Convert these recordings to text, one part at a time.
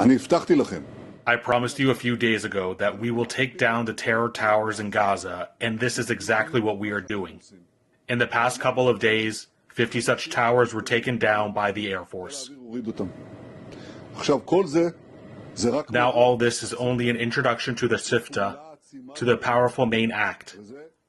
I promised you a few days ago that we will take down the terror towers in Gaza, and this is exactly what we are doing. In the past couple of days, 50 such towers were taken down by the Air Force. Now all this is only an introduction to the Sifta, to the powerful main act,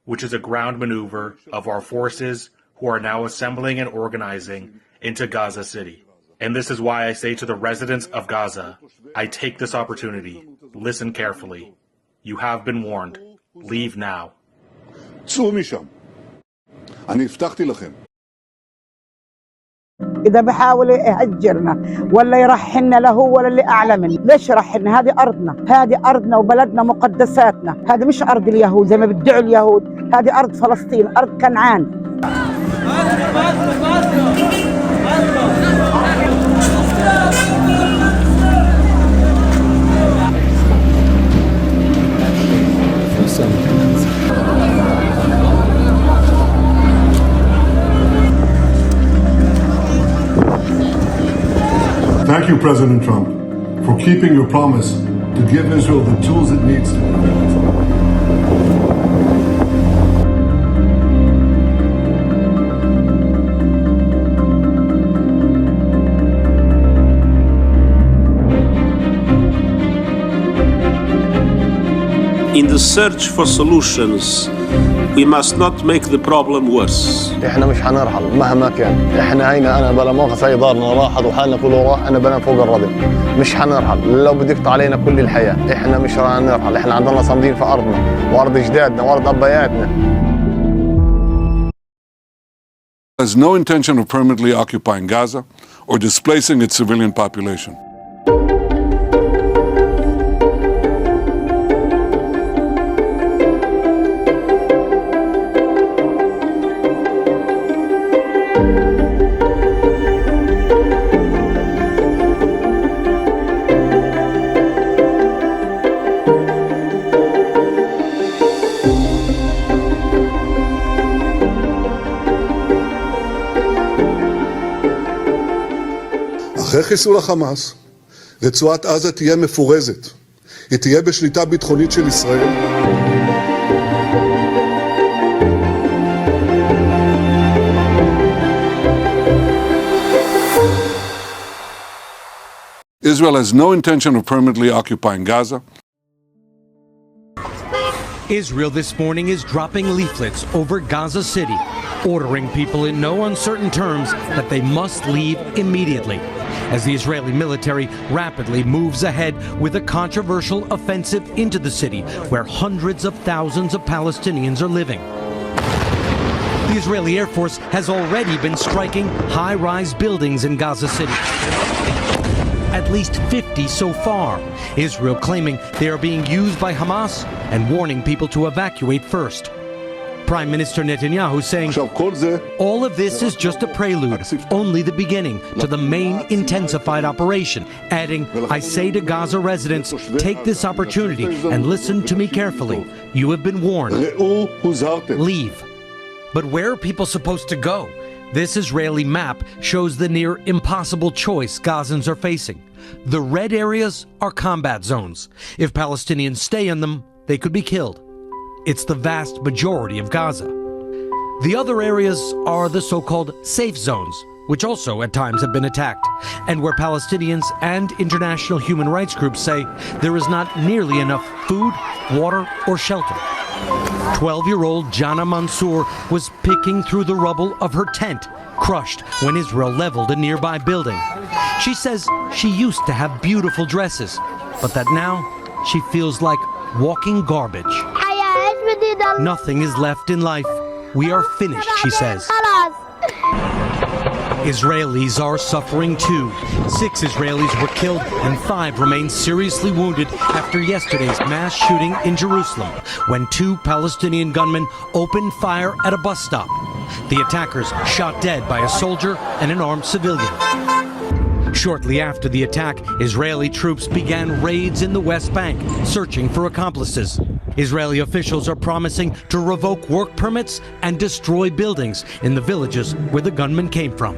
which is a ground maneuver of our forces who are now assembling and organizing into Gaza City. And this is why I say to the residents of Gaza, I take this opportunity. Listen carefully. You have been warned. Leave now. إذا بحاول يهجرنا ولا يرحلنا له ولا اللي أعلى منه، ليش يرحلنا؟ هذه أرضنا، هذه أرضنا وبلدنا مقدساتنا، هذه مش أرض اليهود زي ما بيدعوا اليهود، هذه أرض فلسطين، أرض كنعان. Thank you, President Trump, for keeping your promise to give Israel the tools it needs to prevent. In the search for solutions, we must not make the problem worse. احنا مش هنرحل مهما كان، احنا هينا انا بلا مؤاخذة صيدارنا راحت وحالنا كله راح، انا بنام فوق الرضم، مش هنرحل لو بدك علينا كل الحياة، احنا مش راح نرحل، احنا عندنا صامدين في ارضنا وارض اجدادنا وارض ابياتنا. Has no intention of permanently occupying Gaza or displacing its civilian population. אחרי חיסול החמאס, רצועת עזה תהיה מפורזת. היא תהיה בשליטה ביטחונית של ישראל. Israel has no intention of permanently occupying Gaza. Israel this morning is dropping leaflets over Gaza City, ordering people in no uncertain terms that they must leave immediately, as the Israeli military rapidly moves ahead with a controversial offensive into the city where hundreds of thousands of Palestinians are living. The Israeli Air Force has already been striking high-rise buildings in Gaza City. At least 50 so far. Israel claiming they are being used by Hamas and warning people to evacuate first. Prime Minister Netanyahu saying all of this is just a prelude, only the beginning to the main intensified operation, adding, I say to Gaza residents, take this opportunity and listen to me carefully. You have been warned. Leave. But where are people supposed to go? This Israeli map shows the near impossible choice Gazans are facing. The red areas are combat zones. If Palestinians stay in them, they could be killed. It's the vast majority of Gaza. The other areas are the so-called safe zones, which also at times have been attacked, and where Palestinians and international human rights groups say there is not nearly enough food, water, or shelter. 12-year-old Jana Mansour was picking through the rubble of her tent, crushed when Israel leveled a nearby building. She says she used to have beautiful dresses, but that now she feels like walking garbage. Nothing is left in life. We are finished, she says. Israelis are suffering too. 6 Israelis were killed and 5 remain seriously wounded after yesterday's mass shooting in Jerusalem when 2 Palestinian gunmen opened fire at a bus stop. The attackers shot dead by a soldier and an armed civilian. Shortly after the attack, Israeli troops began raids in the West Bank, searching for accomplices. Israeli officials are promising to revoke work permits and destroy buildings in the villages where the gunmen came from.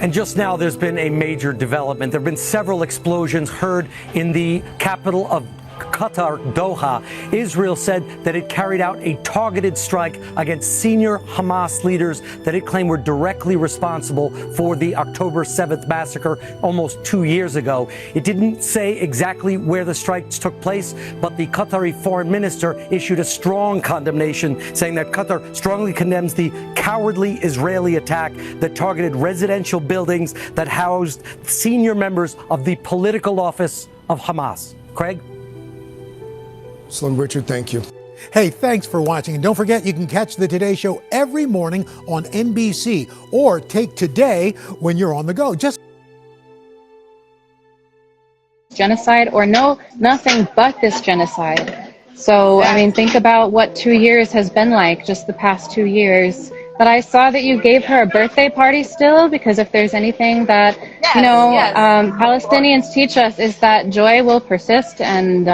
And just now, there's been a major development. There have been several explosions heard in the capital of Qatar, Doha. Israel said that it carried out a targeted strike against senior Hamas leaders that it claimed were directly responsible for the October 7th massacre almost 2 years ago. It didn't say exactly where the strikes took place, but the Qatari foreign minister issued a strong condemnation, saying that Qatar strongly condemns the cowardly Israeli attack that targeted residential buildings that housed senior members of the political office of Hamas. Craig? Slim Richard, thank you. Hey, thanks for watching. And don't forget, you can catch the Today Show every morning on NBC or take Today when you're on the go. Just genocide or nothing but this genocide. So, I mean, think about what 2 years has been like, just the past 2 years. But I saw that you gave her a birthday party still, because if there's anything that, Palestinians teach us is that joy will persist and,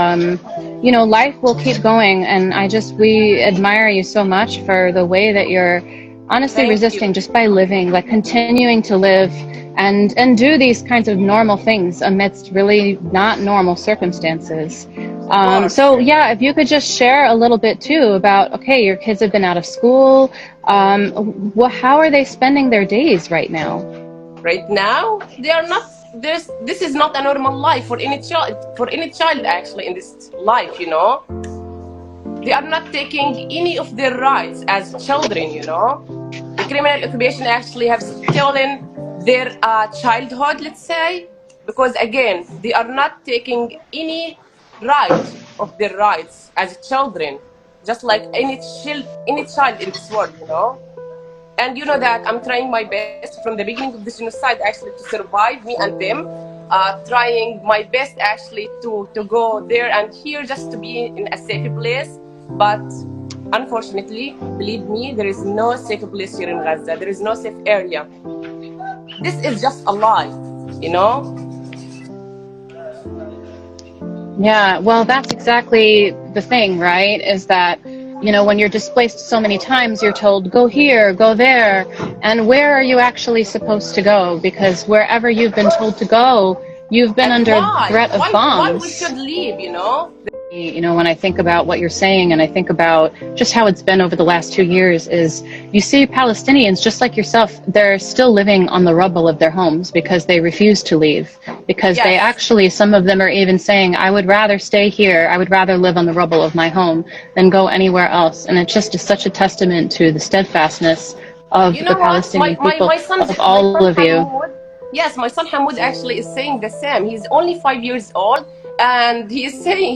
life will keep going. And we admire you so much for the way that you're honestly resisting just by living, like continuing to live and do these kinds of normal things amidst really not normal circumstances. If you could just share a little bit too about, okay, your kids have been out of school. How are they spending their days right now? Right now, they are not. This is not a normal life for any child. For any child, actually, in this life, they are not taking any of their rights as children. The criminal occupation actually have stolen their childhood, let's say, because again, they are not taking any right of their rights as children, just like any child in this world, And you know that I'm trying my best from the beginning of this genocide actually to survive, me and them, trying my best actually to go there and here just to be in a safe place. But unfortunately, believe me, there is no safe place here in Gaza. There is no safe area. This is just a lie, Yeah, well, that's exactly the thing, right? Is that, when you're displaced so many times, you're told, go here, go there. And where are you actually supposed to go? Because wherever you've been told to go, you've been under threat of bombs. Why we should leave, When I think about what you're saying and I think about just how it's been over the last 2 years is you see Palestinians just like yourself, they're still living on the rubble of their homes because they refuse to leave. Because they actually, some of them are even saying, I would rather stay here, I would rather live on the rubble of my home than go anywhere else. And it just is such a testament to the steadfastness of the Palestinian people, of all of you. Yes, my son Hamoud actually is saying the same. He's only 5 years old and he is saying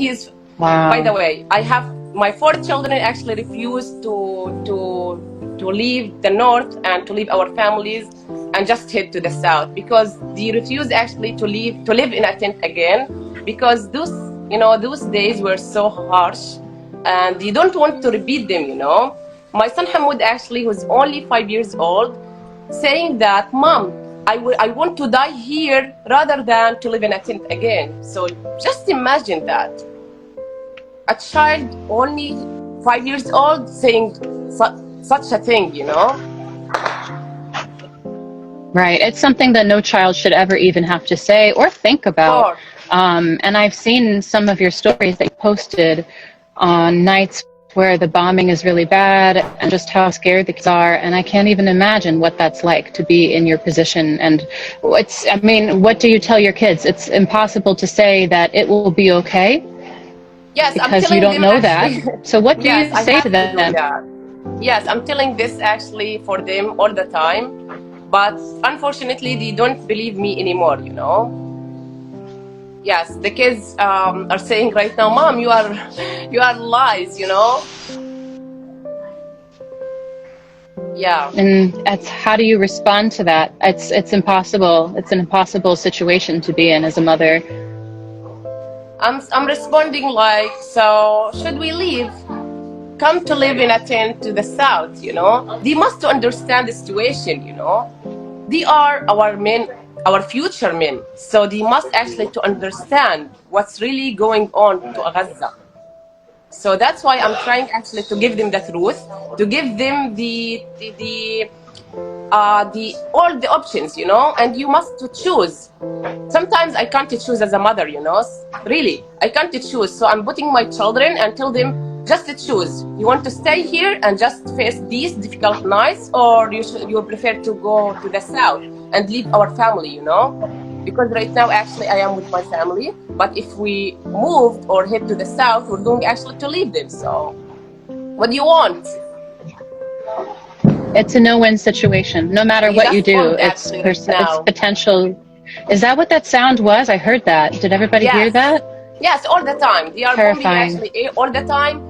Wow. By the way, I have my 4 children actually refused to leave the north and to leave our families and just head to the south because they refuse actually to live in a tent again because those days were so harsh and you don't want to repeat them. My son Hamoud actually was only 5 years old saying that, Mom, I want to die here rather than to live in a tent again. So just imagine that. A child only 5 years old saying such a thing, Right. It's something that no child should ever even have to say or think about. And I've seen some of your stories that you posted on nights where the bombing is really bad and just how scared the kids are. And I can't even imagine what that's like to be in your position. And what do you tell your kids? It's impossible to say that it will be okay. Yes, because you don't know that. So what do you say to them? Yes, I'm telling this actually for them all the time. But unfortunately, they don't believe me anymore, Yes, the kids are saying right now, Mom, you are lies, Yeah. And how do you respond to that? It's impossible. It's an impossible situation to be in as a mother. I'm responding like, so should we leave? Come to live in a tent to the south, They must understand the situation, They are our men, our future men. So they must actually to understand what's really going on to Gaza. So that's why I'm trying actually to give them the truth, to give them the all the options, you know, and you must to choose. Sometimes I can't choose as a mother, you know, really, I can't choose. So I'm putting my children and tell them, just to choose. You want to stay here and just face these difficult nights, or you prefer to go to the south and leave our family, you know? Because right now, actually, I am with my family. But if we moved or head to the south, we're going actually to leave them. So what do you want? It's a no-win situation. No matter what you do, it's potential. Is that what that sound was? I heard that. Did everybody hear that? Yes, all the time. They are bombing Terrifying. actually all the time,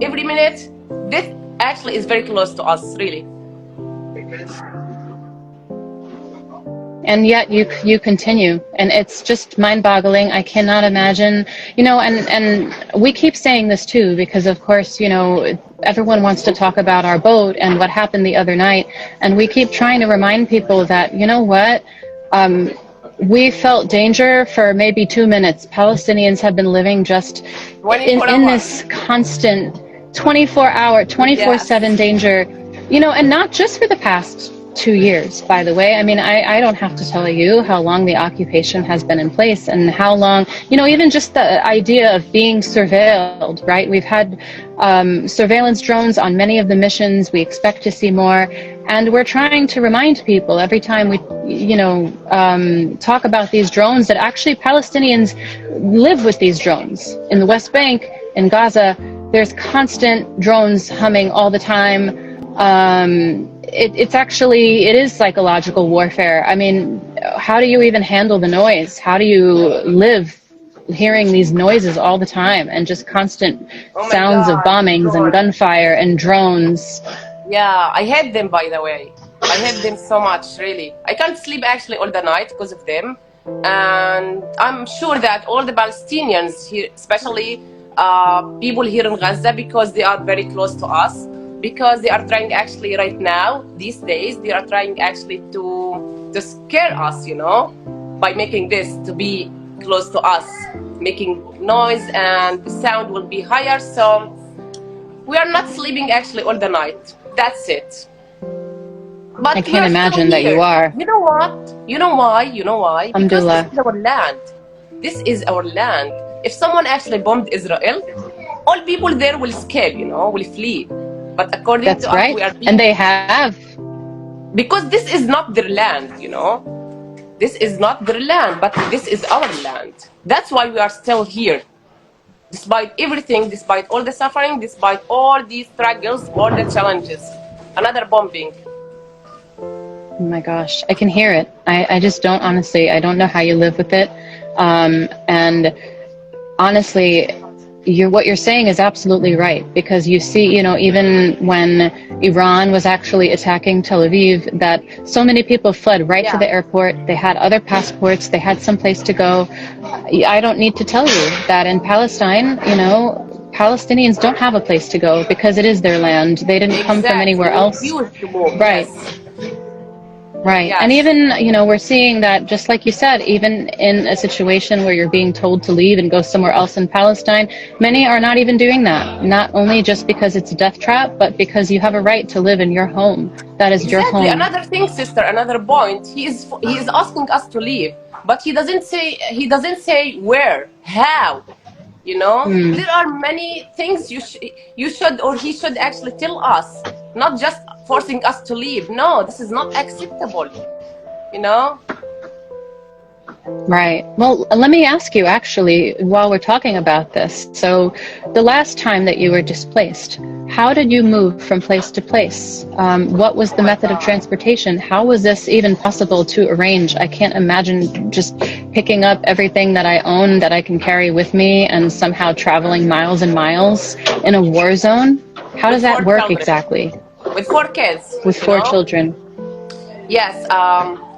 every minute. This actually is very close to us, really. And yet you continue, and it's just mind-boggling. I cannot imagine, you know, and we keep saying this too, because of course, you know, everyone wants to talk about our boat and what happened the other night, and we keep trying to remind people that, you know what, we felt danger for maybe 2 minutes. Palestinians have been living just in this constant 24-hour, 24/7 danger, you know, and not just for the past 2 years, by the way. I mean, I don't have to tell you how long the occupation has been in place and how long, you know, even just the idea of being surveilled, right? We've had surveillance drones on many of the missions. We expect to see more. And we're trying to remind people every time we, you know, talk about these drones that actually Palestinians live with these drones. In the West Bank, in Gaza, there's constant drones humming all the time. It is psychological warfare. I mean, how do you even handle the noise? How do you live hearing these noises all the time and just constant sounds of bombings and gunfire and drones? Yeah, I hate them, by the way. I hate them so much, really. I can't sleep actually all the night because of them. And I'm sure that all the Palestinians here, especially people here in Gaza, because they are very close to us, because they are trying actually right now, these days, they are trying actually to scare us, you know, by making this to be close to us, making noise, and the sound will be higher. So we are not sleeping actually all the night. That's it. But I can't imagine that you are. You know what? You know why? You know why? Because this is our land. This is our land. If someone actually bombed Israel, all people there will escape, you know, will flee. But according to us, we are being... And they have. Because this is not their land, you know. This is not their land, but this is our land. That's why we are still here. Despite everything, despite all the suffering, despite all these struggles, all the challenges. Another bombing. Oh my gosh, I can hear it. I just don't, honestly, I don't know how you live with it. And honestly, what you're saying is absolutely right, because you see, you know, even when Iran was actually attacking Tel Aviv, that so many people fled right to the airport. They had other passports. They had some place to go. I don't need to tell you that in Palestine, you know, Palestinians don't have a place to go because it is their land. They didn't come from anywhere else. Right. Right. Yes. And even, you know, we're seeing that, just like you said, even in a situation where you're being told to leave and go somewhere else in Palestine, many are not even doing that. Not only just because it's a death trap, but because you have a right to live in your home. That is your home. Another thing, sister, another point. He is asking us to leave, but he doesn't say where, how. You know, there are many things you should or he should actually tell us, not just forcing us to leave. No, this is not acceptable, you know? Right. Well, let me ask you, actually, while we're talking about this. So the last time that you were displaced, how did you move from place to place? What was the method of transportation? How was this even possible to arrange? I can't imagine just picking up everything that I own that I can carry with me and somehow traveling miles and miles in a war zone. How does that work exactly? With 4 kids. With 4 children. Yes.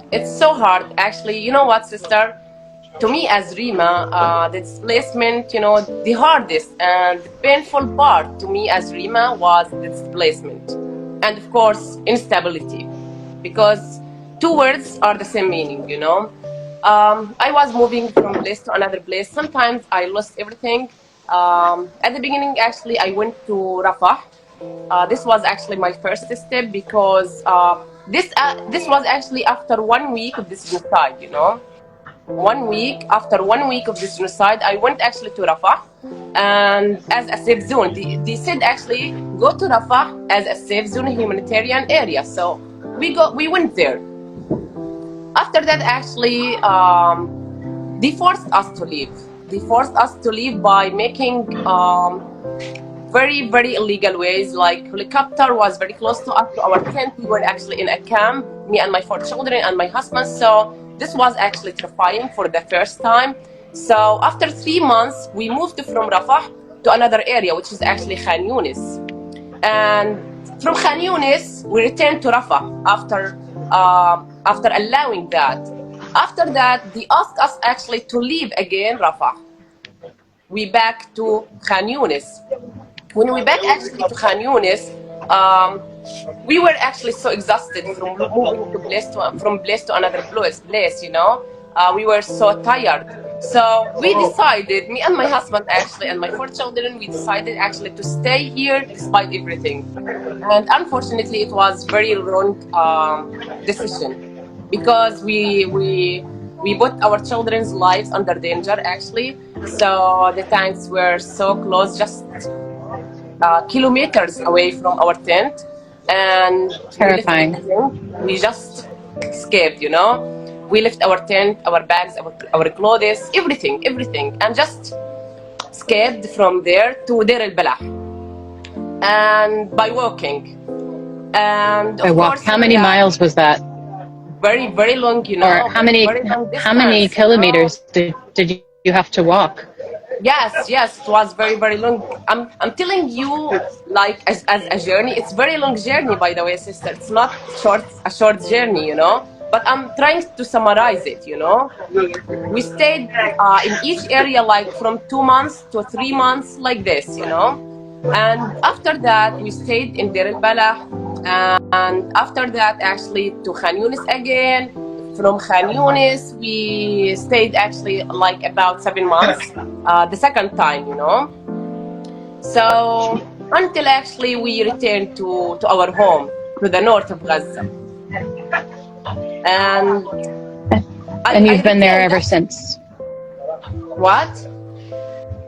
It's so hard, actually. You know what, sister? To me, as Rima, the displacement, you know, the hardest and the painful part to me as Rima was the displacement. And of course, instability. Because 2 words are the same meaning, you know. I was moving from place to another place. Sometimes I lost everything. At the beginning, actually, I went to Rafah. This was actually my first step because This was actually after 1 week of this genocide, you know. 1 week, after 1 week of this genocide, I went actually to Rafah, and as a safe zone. They said actually go to Rafah as a safe zone humanitarian area. So we went there. After that, actually, they forced us to leave. They forced us to leave by making very, very illegal ways. Like helicopter was very close to us, to our tent. We were actually in a camp, me and my 4 children and my husband. So this was actually terrifying for the first time. So after 3 months, we moved from Rafah to another area, which is actually Khan Yunis. And from Khan Yunis, we returned to Rafah after allowing that. After that, they asked us actually to leave again Rafah. We back to Khan Yunis. When we back actually to Khan Yunis, we were actually so exhausted from moving from place to another place, you know. We were so tired. So we decided, me and my husband actually, and my 4 children, we decided actually to stay here despite everything. And unfortunately, it was very wrong decision, because we put our children's lives under danger actually. So the tanks were so close, just kilometers away from our tent, and Terrifying. we just escaped, you know. We left our tent, our bags, our clothes, everything, and just escaped from there to Deir al-Balah, and by walking. And of course, How many miles was that? Very, very long, you know. Or how many kilometers did you have to walk? Yes, it was very, very long. I'm telling you, like as a journey, it's very long journey, by the way, sister. It's not a short journey, you know. But I'm trying to summarize it, you know. We stayed in each area like from 2 months to 3 months, like this, you know. And after that, we stayed in Deir al-Balah, and after that, actually to Khan Yunis again. From Khan Yunis, we stayed actually like about 7 months, the second time, you know. So until actually we returned to our home, to the north of Gaza. And you've been there ever since? What?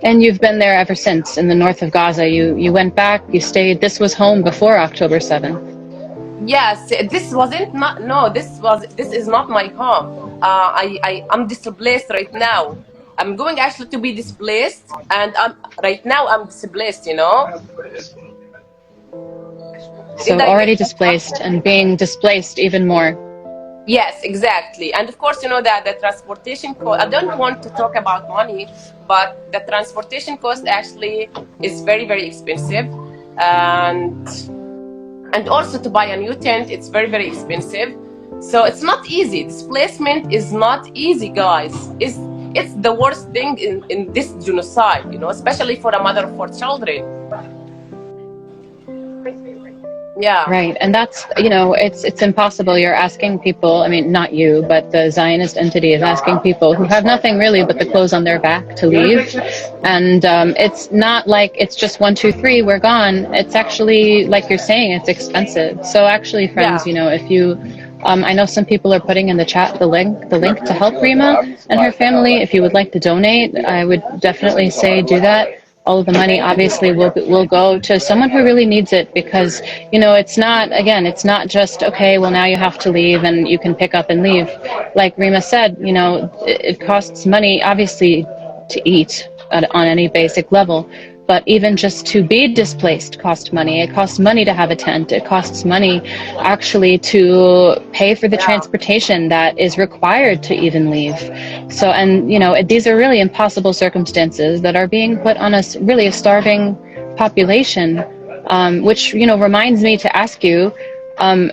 And you've been there ever since, in the north of Gaza. You went back, you stayed. This was home before October 7th. Yes, this is not my home. I'm displaced right now. I'm going actually to be displaced, and right now I'm displaced, you know. So already displaced and being displaced even more. Yes, exactly. And of course, you know that the transportation cost, I don't want to talk about money, but the transportation cost actually is very, very expensive. And also to buy a new tent, it's very, very expensive. So it's not easy. Displacement is not easy, guys. It's the worst thing in this genocide, you know, especially for a mother of 4 children. Yeah. Right. And that's, you know, it's impossible. You're asking people, I mean, not you, but the Zionist entity is asking people who have nothing really but the clothes on their back to leave. And it's not like it's just 1, 2, 3, we're gone. It's actually, like you're saying, it's expensive. So actually, friends, you know, if you, I know some people are putting in the chat the link to help Rima and her family. If you would like to donate, I would definitely say do that. All of the money obviously will go to someone who really needs it, because, you know, it's not just, okay, well, now you have to leave and you can pick up and leave. Like Rima said, you know, it costs money, obviously, to eat on any basic level. But even just to be displaced costs money. It costs money to have a tent. It costs money actually to pay for the transportation that is required to even leave. So, and, you know, these are really impossible circumstances that are being put on us, really a starving population, which, you know, reminds me to ask you,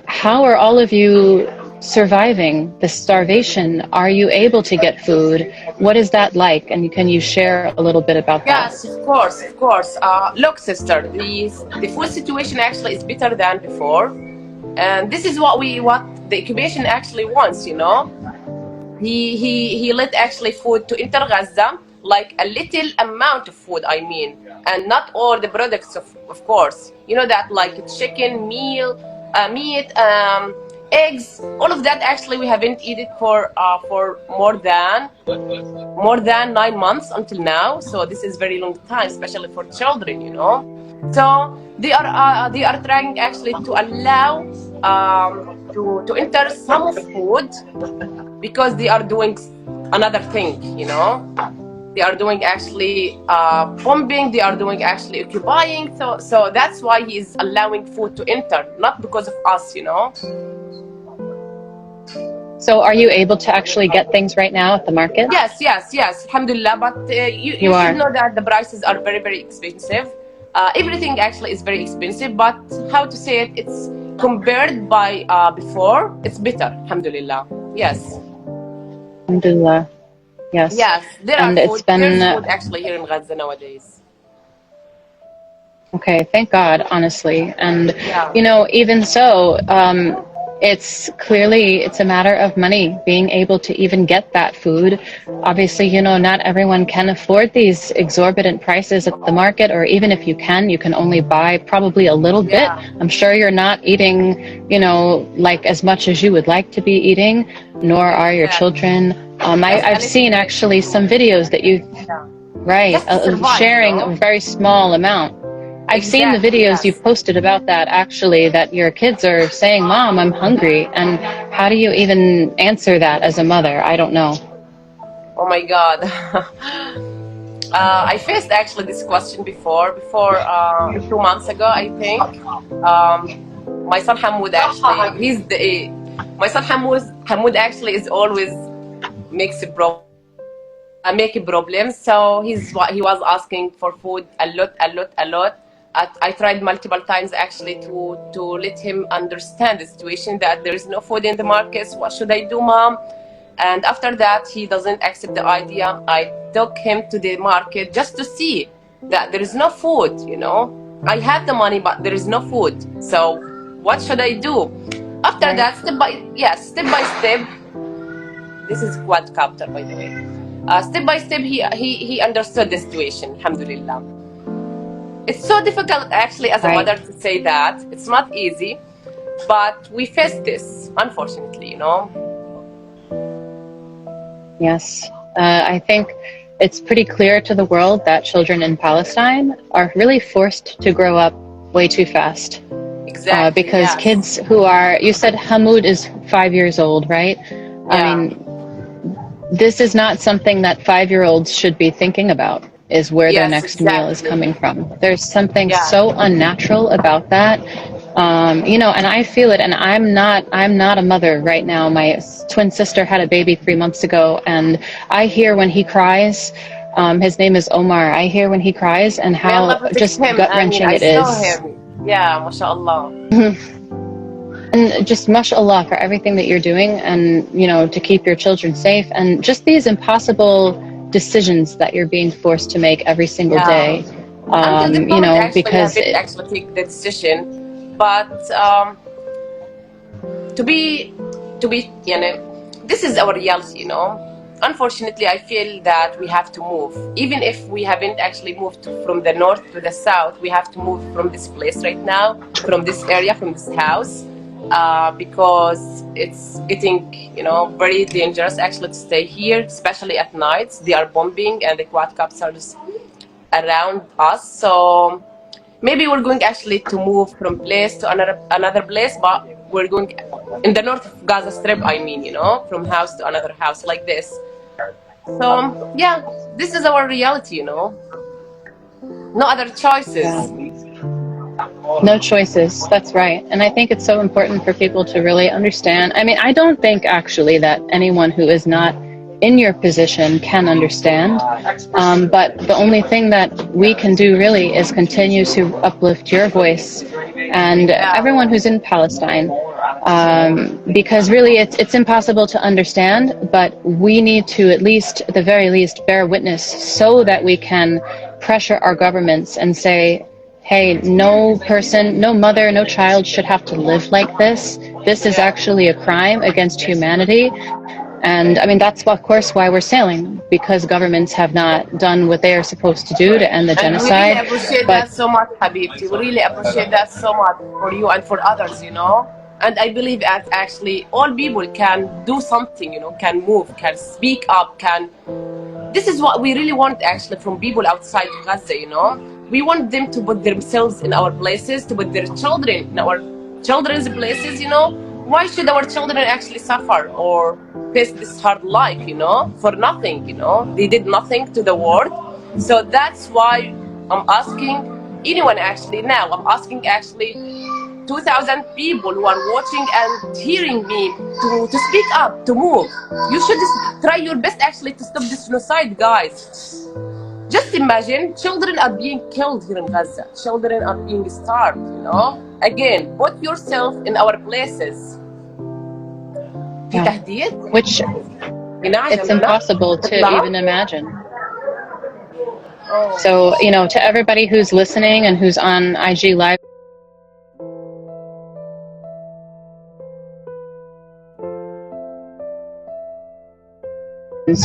how are all of you surviving the starvation? Are you able to get food? What is that like? And can you share a little bit about that? Yes, of course. Look, sister, the food situation actually is better than before, and this is what the occupation actually wants. You know, he let actually food to enter Gaza, like a little amount of food. I mean, and not all the products, of course. You know that, like chicken, meat. eggs, all of that actually we haven't eaten for more than 9 months until now. So this is very long time, especially for children, you know. So they are trying actually to allow to enter some food, because they are doing another thing, you know. They are doing actually bombing, they are doing actually occupying, so that's why he is allowing food to enter, not because of us, you know. So are you able to actually get things right now at the market? Yes, alhamdulillah, but you should know that the prices are very, very expensive. Everything actually is very expensive, but how to say it, it's compared by before, it's better, alhamdulillah. Yes. Alhamdulillah. Yes. There And are it's food. been There's food actually here in Gaza nowadays. okay, thank God, honestly. And Yeah. you know, even so, it's clearly it's a matter of money, being able to even get that food. Obviously, you know, not everyone can afford these exorbitant prices at the market, or even if you can only buy probably a little bit. I'm sure you're not eating, you know, like as much as you would like to be eating, nor are your children. I've seen actually some videos that you, right, sharing a very small amount. I've seen the videos you've posted about that, actually, that your kids are saying, Mom, I'm hungry. And how do you even answer that as a mother? I don't know. Oh my God. I faced actually this question before 2 months ago, I think. My son Hamoud actually, my son Hamoud actually is always making problems. So he was asking for food a lot. I tried multiple times actually to let him understand the situation, that there is no food in the markets. What should I do, Mom? And after that, he doesn't accept the idea. I took him to the market just to see that there is no food, you know. I have the money, but there is no food. So what should I do? After that, step by step, this is quadcopter, by the way. Step by step, he understood the situation, alhamdulillah. It's so difficult actually as a mother to say that. It's not easy, but we face this, unfortunately, you know. Yes, I think it's pretty clear to the world that children in Palestine are really forced to grow up way too fast. Exactly. Because kids who are, you said Hamoud is 5 years old, right? I mean, this is not something that 5-year-olds should be thinking about, is where their next meal is coming from. There's something so unnatural about that. You know, and I feel it, and I'm not a mother right now. My twin sister had a baby 3 months ago, and I hear when he cries, his name is Omar. I hear when he cries and how just gut-wrenching it is. I saw him. Yeah, mashallah. And just mashallah for everything that you're doing, and, you know, to keep your children safe, and just these impossible decisions that you're being forced to make every single day. You know, because we actually take the decision, but to be, you know, this is our reality, you know. Unfortunately, I feel that we have to move. Even if we haven't actually moved from the north to the south, we have to move from this place right now, from this area, from this house, because it's getting, you know, very dangerous actually to stay here, especially at nights. They are bombing and the quadcopters around us. So maybe we're going actually to move from place to another place, but we're going in the north of Gaza Strip, I mean, you know, from house to another house like this. So yeah, this is our reality, you know. No other choices. No choices, that's right. And I think it's so important for people to really understand. I mean, I don't think actually that anyone who is not in your position can understand, but the only thing that we can do really is continue to uplift your voice and everyone who's in Palestine, because really it's impossible to understand, but we need to at the very least bear witness so that we can pressure our governments and say, hey, no person, no mother, no child should have to live like this. This is actually a crime against humanity. And I mean, that's of course why we're sailing, because governments have not done what they are supposed to do to end the genocide. We really appreciate that so much, Habibti. We really appreciate that so much for you and for others, you know. And I believe that actually all people can do something, you know, can move, can speak up, can. This is what we really want actually from people outside Gaza, you know. We want them to put themselves in our places, to put their children in our children's places, you know. Why should our children actually suffer or face this hard life, you know, for nothing, you know? They did nothing to the world. So that's why I'm asking anyone actually now, I'm asking actually 2,000 people who are watching and hearing me to speak up, to move. You should just try your best actually to stop this genocide, guys. Just imagine, children are being killed here in Gaza. Children are being starved, you know? Again, put yourself in our places. Which it's impossible to even imagine. So, you know, to everybody who's listening and who's on IG Live,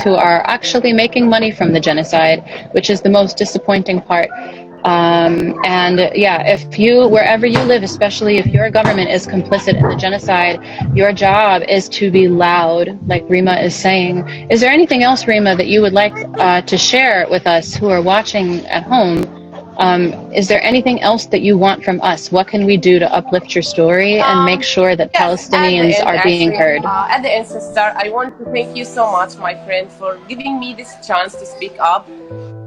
who are actually making money from the genocide, which is the most disappointing part. And yeah, if you, wherever you live, especially if your government is complicit in the genocide, your job is to be loud, like Rima is saying. Is there anything else, Rima, that you would like to share with us who are watching at home? Is there anything else that you want from us? What can we do to uplift your story and make sure that Palestinians are being heard? At the end, sister, I want to thank you so much, my friend, for giving me this chance to speak up.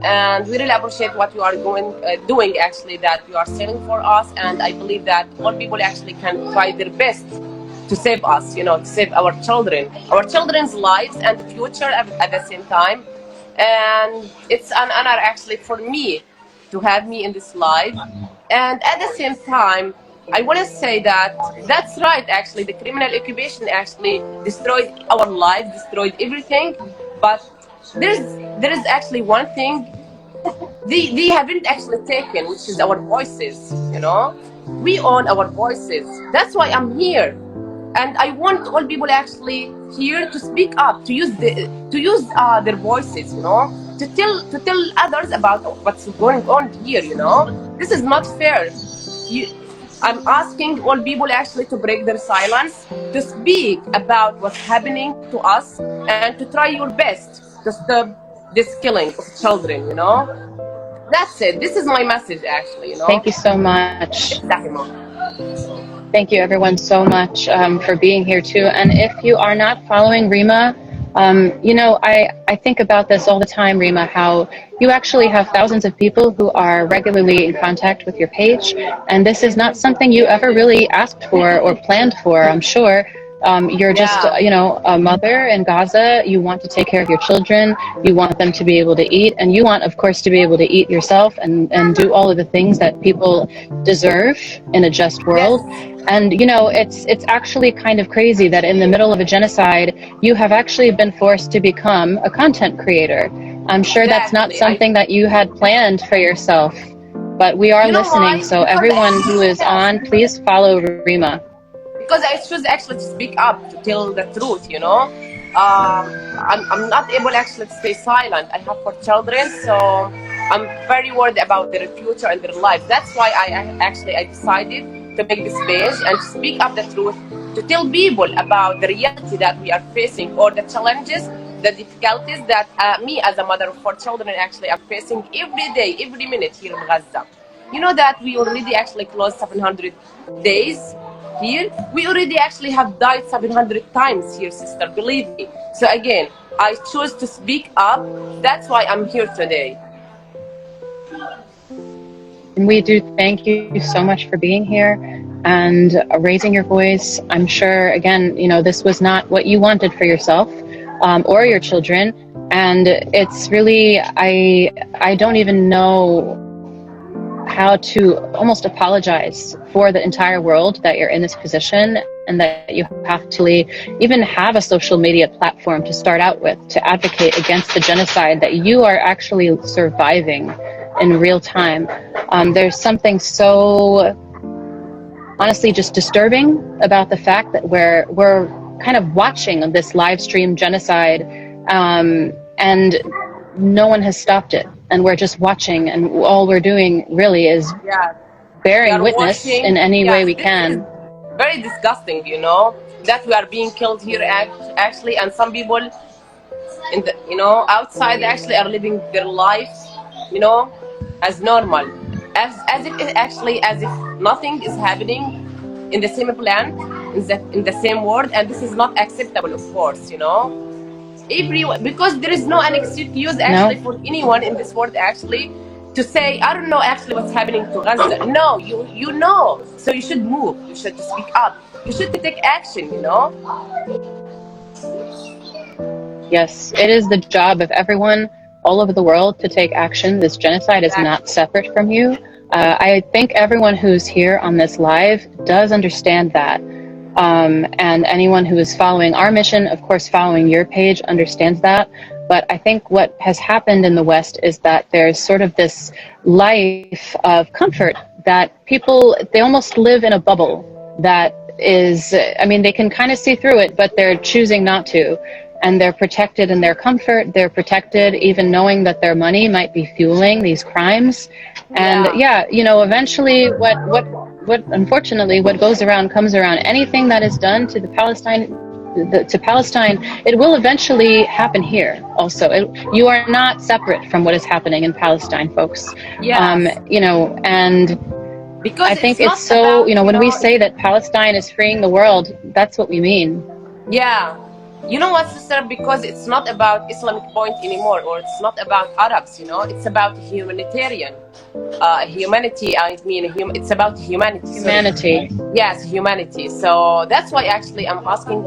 And we really appreciate what you are doing, actually, that you are saying for us. And I believe that all people actually can try their best to save us, you know, to save our children's lives and future at the same time. And it's an honor actually for me to have me in this live. And at the same time, I want to say that that's right, actually, the criminal occupation actually destroyed our lives, destroyed everything. But there is actually one thing they haven't actually taken, which is our voices, you know. We own our voices. That's why I'm here. And I want all people actually here to speak up, to use their voices, you know, to tell others about what's going on here, you know. This is not fair. I'm asking all people actually to break their silence, to speak about what's happening to us, and to try your best to stop this killing of children, you know. That's it. This is my message, actually, you know. Thank you so much. Thank you, everyone, so much for being here, too. And if you are not following Rima, you know, I think about this all the time, Rima, how you actually have thousands of people who are regularly in contact with your page. And this is not something you ever really asked for or planned for, I'm sure. You're just, you know, a mother in Gaza. You want to take care of your children. You want them to be able to eat. And you want, of course, to be able to eat yourself and do all of the things that people deserve in a just world. And, you know, it's actually kind of crazy that in the middle of a genocide, you have actually been forced to become a content creator. I'm sure that's not something that you had planned for yourself, but we are listening. So everyone who is on, please follow Rima. Because I choose actually to speak up, to tell the truth, you know. I'm not able actually to stay silent. I have 4 children, so I'm very worried about their future and their life. That's why I decided to make this page and to speak up the truth, to tell people about the reality that we are facing, or the challenges, the difficulties that me as a mother of 4 children actually am facing every day, every minute here in Gaza. You know that we already actually closed 700 days here. We already actually have died 700 times here, sister, believe me. So again, I chose to speak up. That's why I'm here today. We do thank you so much for being here and raising your voice. I'm sure, again, you know, this was not what you wanted for yourself or your children. And it's really, I don't even know how to almost apologize for the entire world that you're in this position, and that you have to even have a social media platform to start out with, to advocate against the genocide that you are actually surviving in real time. There's something so honestly just disturbing about the fact that we're kind of watching this live stream genocide, and no one has stopped it. And we're just watching, and all we're doing really is bearing witness in any way we can. very disgusting, you know, that we are being killed here actually, and some people in the, you know, outside actually are living their lives, you know, as normal, as if it actually as if nothing is happening in the same planet, in the same world, and this is not acceptable, of course, you know. Everyone, because there is no an excuse actually for anyone in this world actually to say, I don't know actually what's happening to Gaza. No, you know, so you should move, you should speak up, you should take action, you know. Yes, it is the job of everyone all over the world to take action. This genocide is not separate from you. I think everyone who's here on this live does understand that. And anyone who is following our mission, of course, following your page, understands that. But I think what has happened in the West is that there's sort of this life of comfort that people, they almost live in a bubble that is, I mean, they can kind of see through it, but they're choosing not to. And they're protected in their comfort. They're protected even knowing that their money might be fueling these crimes. And yeah, you know, eventually what unfortunately what goes around comes around. Anything that is done to Palestine, it will eventually happen here also. You are not separate from what is happening in Palestine, folks. Yes. You know, and because I think it's so, about, you know, when we say that Palestine is freeing the world, that's what we mean. Yeah. You know what, sister? Because it's not about Islamic point anymore, or it's not about Arabs, you know, it's about humanitarian. Humanity, I mean, it's about humanity. Humanity. Sorry. Yes, humanity. So that's why actually I'm asking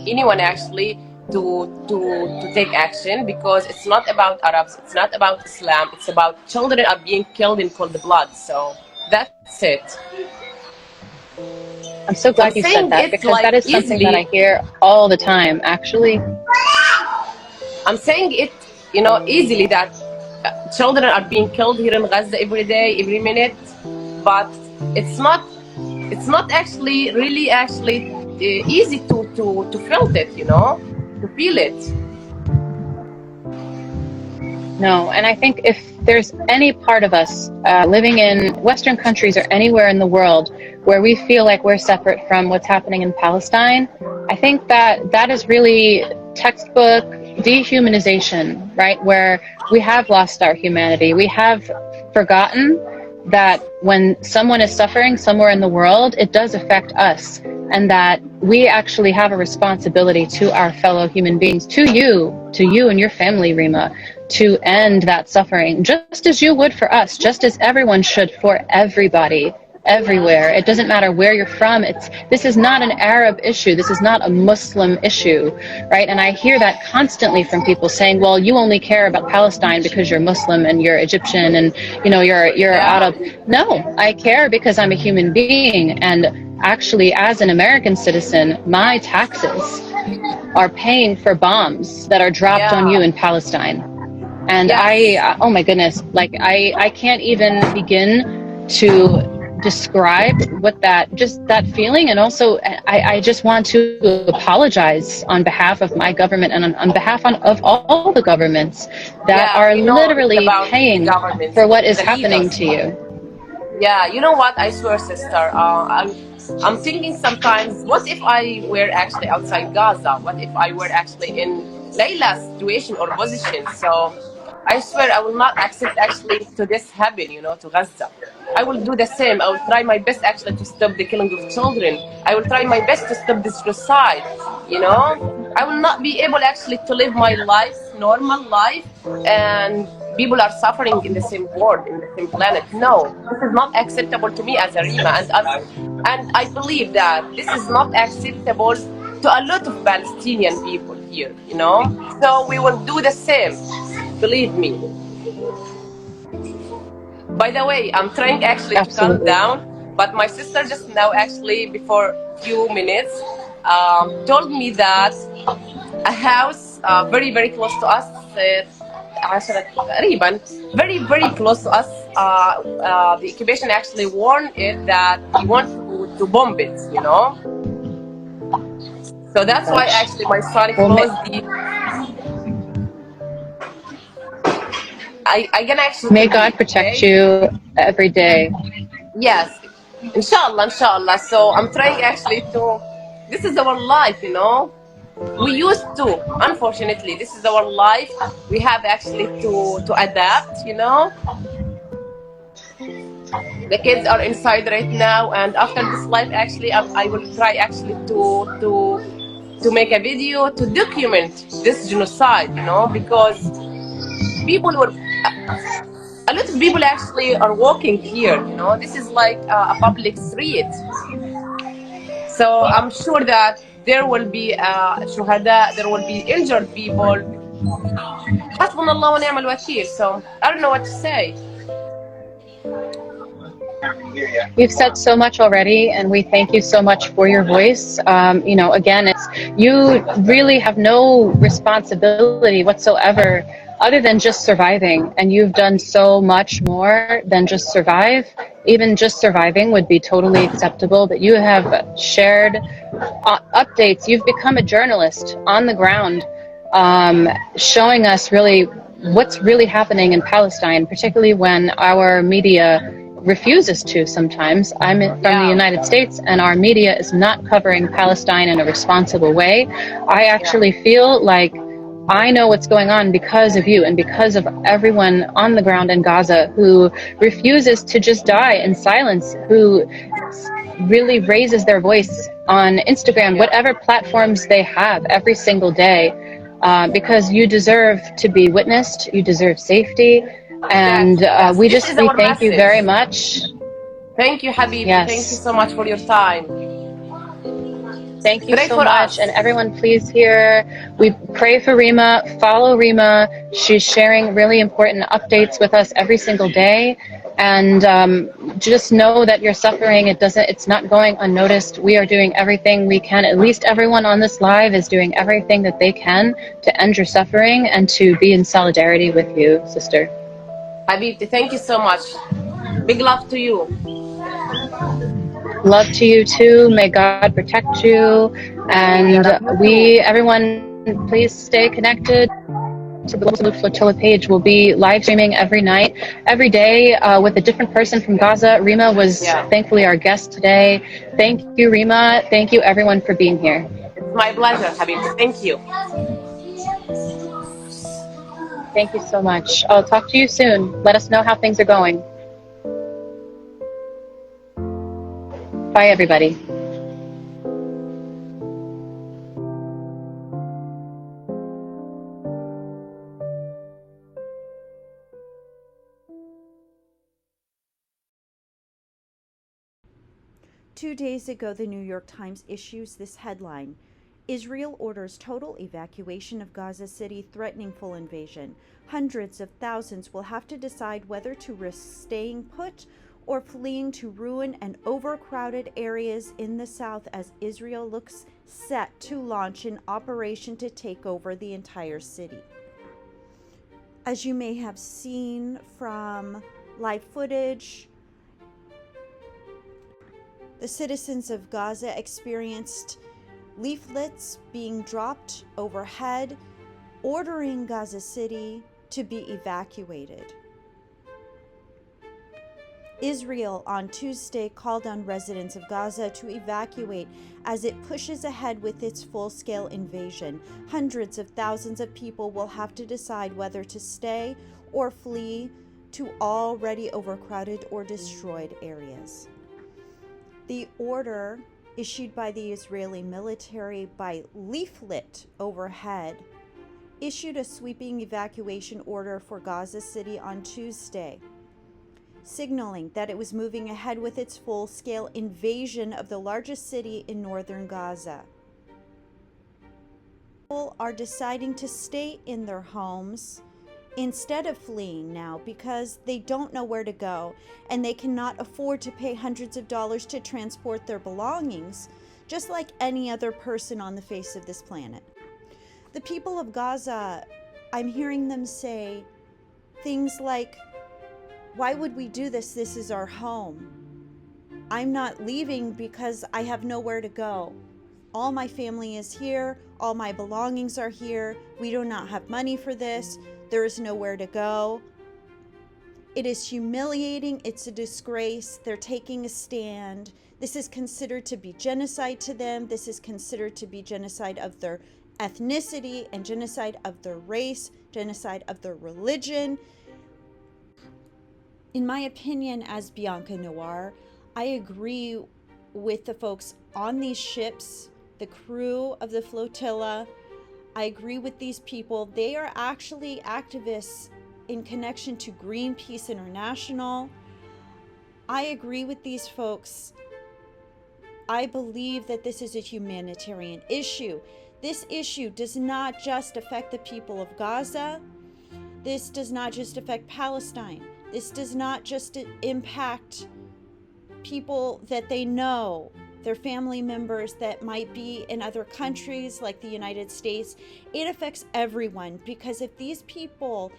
anyone actually to take action, because it's not about Arabs, it's not about Islam, it's about children are being killed in cold blood. So that's it. I'm so glad you said that, because that is something that I hear all the time, actually. I'm saying it, you know, easily that children are being killed here in Gaza every day, every minute, but it's not actually really actually easy to feel it, you know, to feel it. No, and I think if there's any part of us living in Western countries or anywhere in the world where we feel like we're separate from what's happening in Palestine, I think that is really textbook dehumanization, right? Where we have lost our humanity. We have forgotten that when someone is suffering somewhere in the world, it does affect us, and that we actually have a responsibility to our fellow human beings, to you and your family, Rima, to end that suffering, just as you would for us, just as everyone should for everybody, everywhere. It doesn't matter where you're from. This is not an Arab issue. This is not a Muslim issue, right? And I hear that constantly from people saying, well, you only care about Palestine because you're Muslim and you're Egyptian and, you know, you're Arab. No, I care because I'm a human being. And actually, as an American citizen, my taxes are paying for bombs that are dropped on you in Palestine. And I, oh my goodness, like I can't even begin to describe what that feeling. And also I just want to apologize on behalf of my government and on behalf of all the governments that are literally paying for what is happening to you. Yeah, you know what, I swear, sister, I'm thinking sometimes, what if I were actually outside Gaza? What if I were actually in Layla's situation or position? So I swear I will not accept actually to this happen, you know, to Gaza. I will do the same. I will try my best actually to stop the killing of children. I will try my best to stop this genocide, you know. I will not be able actually to live my life, normal life, and people are suffering in the same world, in the same planet. No, this is not acceptable to me as a Rima, and I believe that this is not acceptable to a lot of Palestinian people here, you know. So we will do the same, believe me. By the way, I'm trying actually to calm down, but my sister just now actually before a few minutes told me that a house very, very close to us, very, very close to us, the occupation actually warned it that he wants to bomb it, you know. So that's why actually my son closed the... I can actually... May God protect you every day. Yes. Inshallah, inshallah. So I'm trying actually to, this is our life, you know. We used to, unfortunately, this is our life. We have actually to adapt, you know. The kids are inside right now, and after this life, actually, I will try actually to make a video to document this genocide, you know, because people were, a lot of people actually are walking here, you know. This is like a public street. So I'm sure that there will be shuhada, there will be injured people. Hasbunallah wa ni'mal wakil. So I don't know what to say. You've said so much already, and we thank you so much for your voice. Again, you really have no responsibility whatsoever other than just surviving, and you've done so much more than just survive. Even just surviving would be totally acceptable, but you have shared updates. You've become a journalist on the ground, showing us really what's really happening in Palestine, particularly when our media refuses to sometimes. I'm from the United States, and our media is not covering Palestine in a responsible way. I actually feel like I know what's going on because of you and because of everyone on the ground in Gaza who refuses to just die in silence, who really raises their voice on Instagram, whatever platforms they have every single day, because you deserve to be witnessed, you deserve safety, and we thank you very much. Thank you, Habibi. Yes. Thank you so much for your time. Thank you Pray so for much. us. And everyone, please here, we pray for Rima, follow Rima. She's sharing really important updates with us every single day. And just know that your suffering, it's not going unnoticed. We are doing everything we can. At least everyone on this live is doing everything that they can to end your suffering and to be in solidarity with you, sister. Habibti, thank you so much. Big love to you. Love to you too. May God protect you. And everyone, please stay connected to the Global Sumud Flotilla page. We'll be live streaming every night, every day, with a different person from Gaza. Rima was thankfully our guest today. Thank you, Rima. Thank you, everyone, for being here. It's my pleasure, Habibti. Thank you. Thank you so much. I'll talk to you soon. Let us know how things are going. Bye, everybody. Two days ago, the New York Times issues this headline: Israel orders total evacuation of Gaza City, threatening full invasion. Hundreds of thousands will have to decide whether to risk staying put or fleeing to ruin and overcrowded areas in the south as Israel looks set to launch an operation to take over the entire city. As you may have seen from live footage, the citizens of Gaza experienced leaflets being dropped overhead, ordering Gaza City to be evacuated. Israel on Tuesday called on residents of Gaza to evacuate as it pushes ahead with its full-scale invasion. Hundreds of thousands of people will have to decide whether to stay or flee to already overcrowded or destroyed areas. The order issued by the Israeli military by leaflet overhead issued a sweeping evacuation order for Gaza City on Tuesday, signaling that it was moving ahead with its full-scale invasion of the largest city in northern Gaza. People are deciding to stay in their homes instead of fleeing now because they don't know where to go and they cannot afford to pay hundreds of dollars to transport their belongings, just like any other person on the face of this planet. The people of Gaza, I'm hearing them say things like, "Why would we do this? This is our home. I'm not leaving because I have nowhere to go. All my family is here. All my belongings are here. We do not have money for this. There is nowhere to go." It is humiliating. It's a disgrace. They're taking a stand. This is considered to be genocide to them. This is considered to be genocide of their ethnicity and genocide of their race, genocide of their religion. In my opinion, as Bianca Noir, I agree with the folks on these ships, the crew of the flotilla. I agree with these people. They are actually activists in connection to Greenpeace International. I agree with these folks. I believe that this is a humanitarian issue. This issue does not just affect the people of Gaza. This does not just affect Palestine. This does not just impact people that they know, their family members that might be in other countries like the United States. It affects everyone, because if these people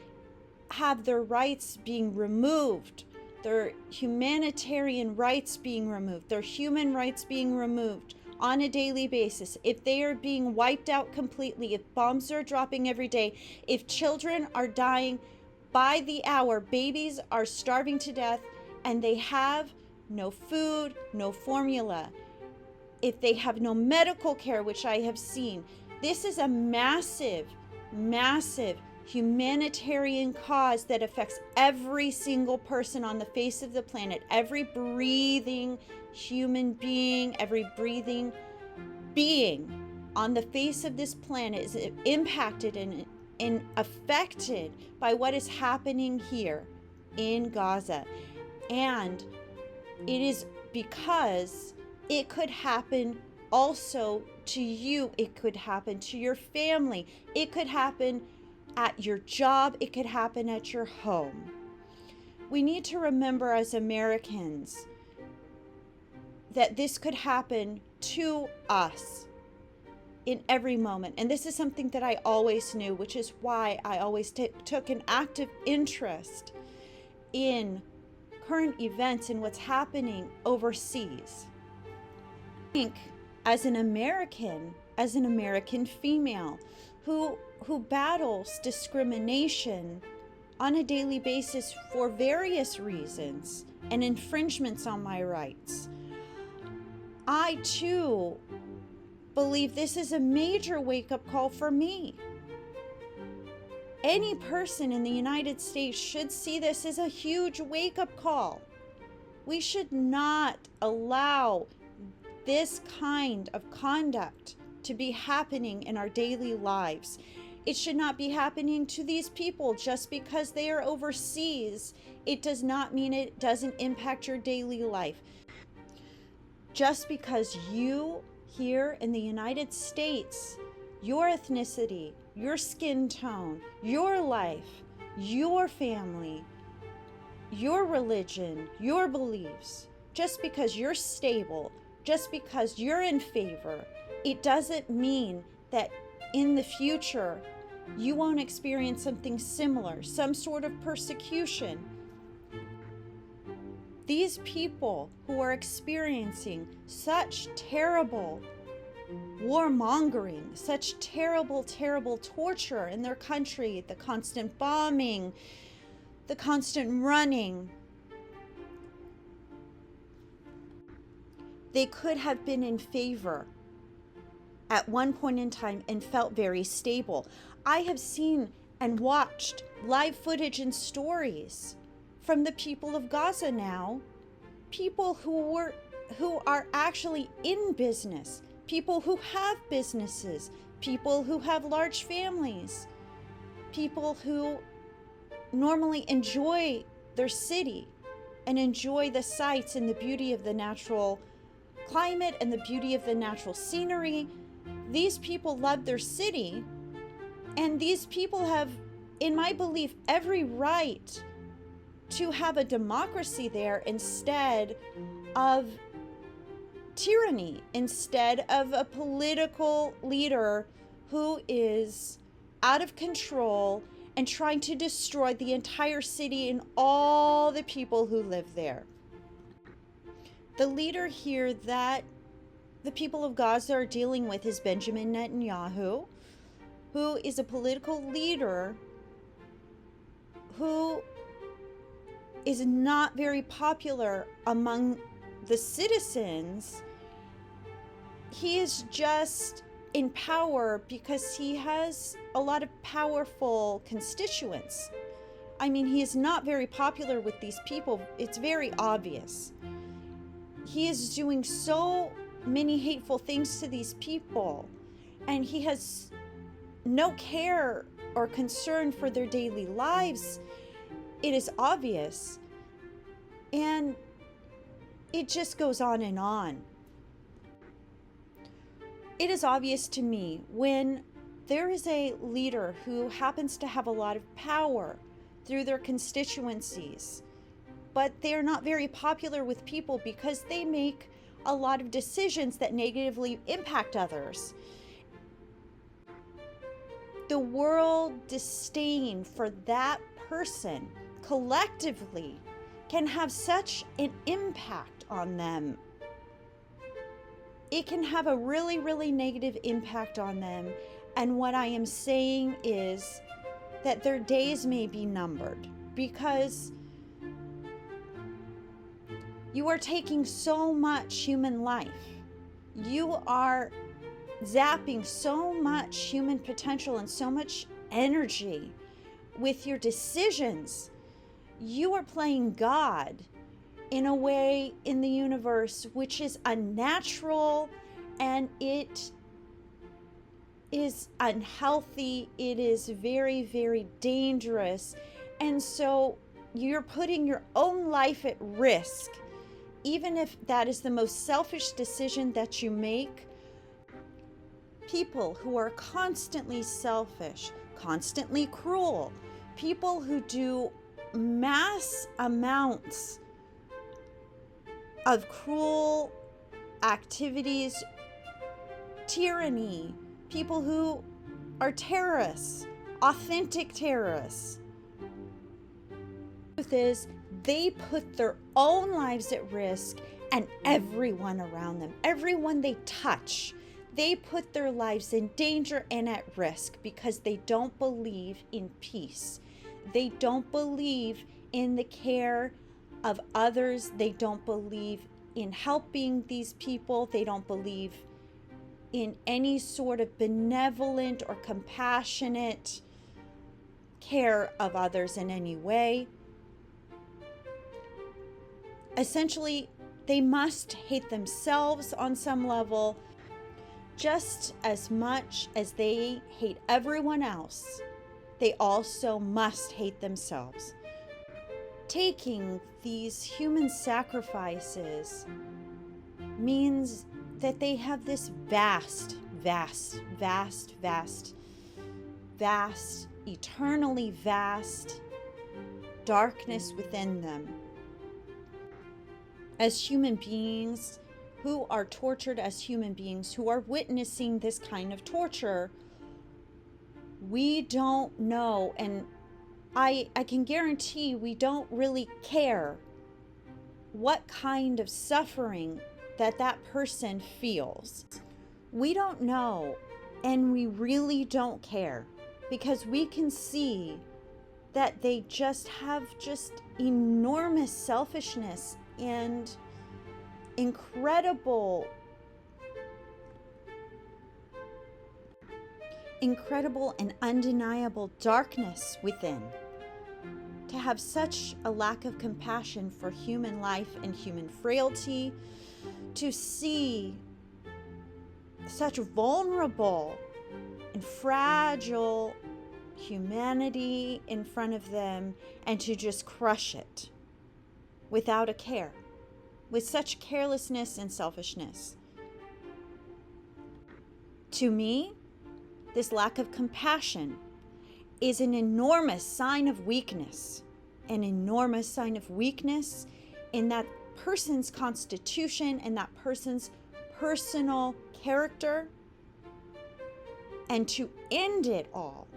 have their rights being removed, their humanitarian rights being removed, their human rights being removed on a daily basis, if they are being wiped out completely, if bombs are dropping every day, if children are dying by the hour, babies are starving to death, and they have no food, no formula, if they have no medical care, which I have seen, this is a massive, massive humanitarian cause that affects every single person on the face of the planet. Every breathing human being, every breathing being on the face of this planet is impacted and affected by what is happening here in Gaza. And it is because it could happen also to you. It could happen to your family. It could happen at your job. It could happen at your home. We need to remember as Americans that this could happen to us in every moment. And this is something that I always knew, which is why I always took an active interest in current events and what's happening overseas. I think as an American female who battles discrimination on a daily basis for various reasons and infringements on my rights, I too believe this is a major wake-up call for me. Any person in the United States should see this as a huge wake-up call. We should not allow this kind of conduct to be happening in our daily lives. It should not be happening to these people just because they are overseas. It does not mean it doesn't impact your daily life. Just because you here in the United States, your ethnicity, your skin tone, your life, your family, your religion, your beliefs, just because you're stable, just because you're in favor, it doesn't mean that in the future you won't experience something similar, some sort of persecution. These people who are experiencing such terrible warmongering, such terrible, terrible torture in their country, the constant bombing, the constant running, they could have been in favor at one point in time and felt very stable. I have seen and watched live footage and stories from the people of Gaza now, people who are actually in business, people who have businesses, people who have large families, people who normally enjoy their city and enjoy the sights and the beauty of the natural climate and the beauty of the natural scenery. These people love their city, and these people have, in my belief, every right to have a democracy there instead of tyranny, instead of a political leader who is out of control and trying to destroy the entire city and all the people who live there. The leader here that the people of Gaza are dealing with is Benjamin Netanyahu, who is a political leader who is not very popular among the citizens. He is just in power because he has a lot of powerful constituents. I mean, he is not very popular with these people. It's very obvious. He is doing so many hateful things to these people, and he has no care or concern for their daily lives. It is obvious. And it just goes on and on. It is obvious to me when there is a leader who happens to have a lot of power through their constituencies, but they're not very popular with people because they make a lot of decisions that negatively impact others. The world disdain for that person collectively can have such an impact on them. It can have a really, really negative impact on them. And what I am saying is that their days may be numbered, because you are taking so much human life. You are zapping so much human potential and so much energy with your decisions. You are playing God in a way in the universe which is unnatural, and it is unhealthy. It is very, very dangerous. And so you're putting your own life at risk, even if that is the most selfish decision that you make. People who are constantly selfish, constantly cruel, people who do mass amounts of cruel activities, tyranny, people who are terrorists, authentic terrorists. The truth is, they put their own lives at risk, and everyone around them, everyone they touch, they put their lives in danger and at risk because they don't believe in peace. They don't believe in the care of others. They don't believe in helping these people. They don't believe in any sort of benevolent or compassionate care of others in any way. Essentially, they must hate themselves on some level just as much as they hate everyone else. They also must hate themselves. Taking these human sacrifices means that they have this vast, eternally vast darkness within them. As human beings who are tortured, as human beings who are witnessing this kind of torture, we don't know, and I can guarantee we don't really care what kind of suffering that person feels. We don't know, and we really don't care, because we can see that they just have enormous selfishness and incredible and undeniable darkness within. To have such a lack of compassion for human life and human frailty, to see such vulnerable and fragile humanity in front of them, and to just crush it without a care, with such carelessness and selfishness. To me, this lack of compassion is an enormous sign of weakness, an enormous sign of weakness in that person's constitution and that person's personal character. And to end it all,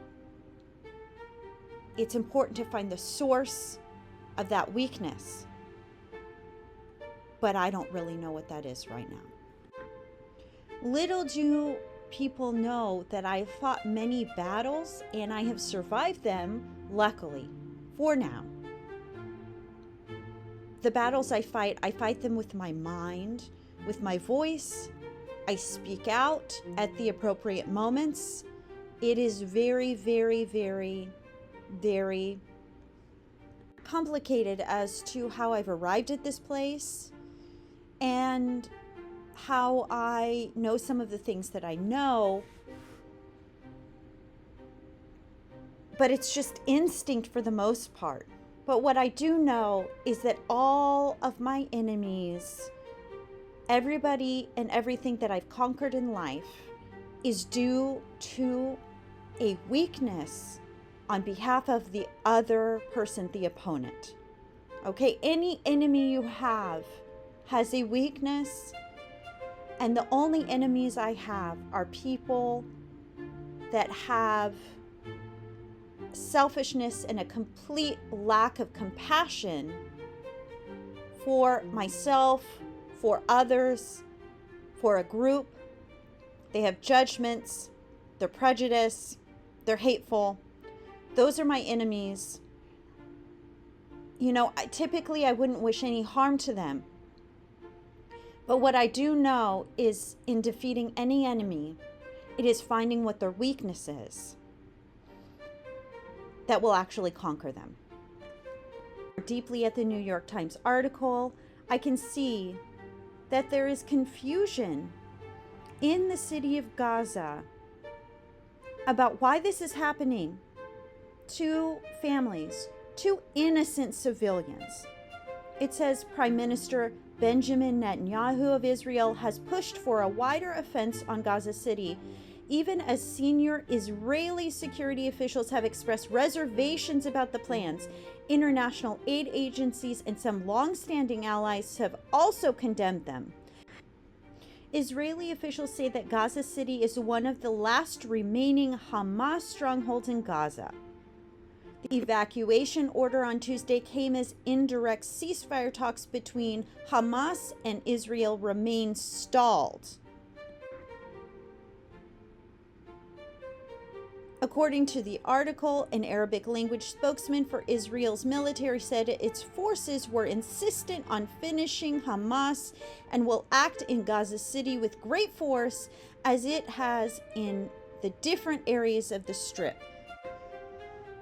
it's important to find the source of that weakness. But I don't really know what that is right now. Little do people know that I have fought many battles and I have survived them, luckily, for now. the battles I fight them with my mind, with my voice. I speak out at the appropriate moments. It is very, very, very, very complicated as to how I've arrived at this place and how I know some of the things that I know. But it's just instinct for the most part. But what I do know is that all of my enemies, everybody and everything that I've conquered in life, is due to a weakness on behalf of the other person, the opponent. Okay, any enemy you have has a weakness, and the only enemies I have are people that have selfishness and a complete lack of compassion for myself, for others, for a group. They have judgments, they're prejudiced, they're hateful. Those are my enemies. You know, typically I wouldn't wish any harm to them. But what I do know is in defeating any enemy, it is finding what their weakness is that will actually conquer them. Deeply at the New York Times article, I can see that there is confusion in the city of Gaza about why this is happening to families, to innocent civilians. It says Prime Minister Benjamin Netanyahu of Israel has pushed for a wider offense on Gaza City, even as senior Israeli security officials have expressed reservations about the plans. International aid agencies and some long-standing allies have also condemned them. Israeli officials say that Gaza City is one of the last remaining Hamas strongholds in Gaza. The evacuation order on Tuesday came as indirect ceasefire talks between Hamas and Israel remain stalled. According to the article, an Arabic language spokesman for Israel's military said its forces were insistent on finishing Hamas and will act in Gaza City with great force as it has in the different areas of the Strip.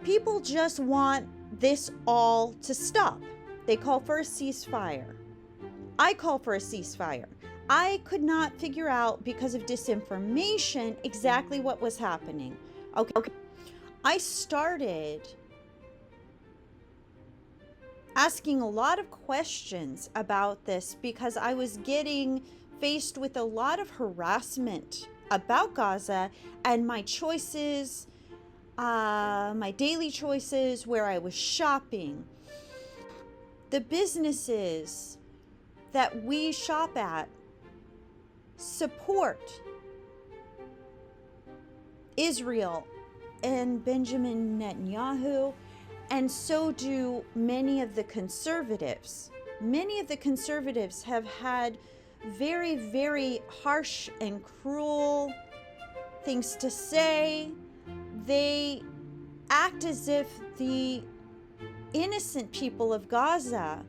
People just want this all to stop. They call for a ceasefire. I call for a ceasefire. I could not figure out, because of disinformation, exactly what was happening. Okay. I started asking a lot of questions about this because I was getting faced with a lot of harassment about Gaza and my choices, my daily choices, where I was shopping. The businesses that we shop at support Israel and Benjamin Netanyahu, and so do many of the conservatives. Many of the conservatives have had very, very harsh and cruel things to say. They act as if the innocent people of Gaza,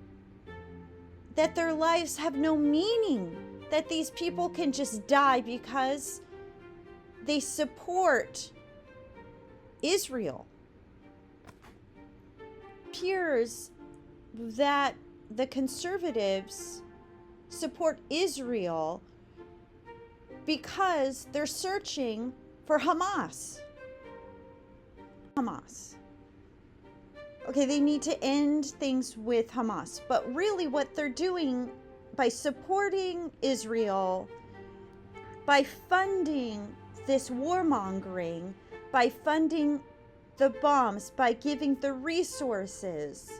that their lives have no meaning, that these people can just die because they support Israel. It appears that the conservatives support Israel because they're searching for Hamas. Okay, they need to end things with Hamas. But really what they're doing by supporting Israel, by funding this warmongering, by funding the bombs, by giving the resources.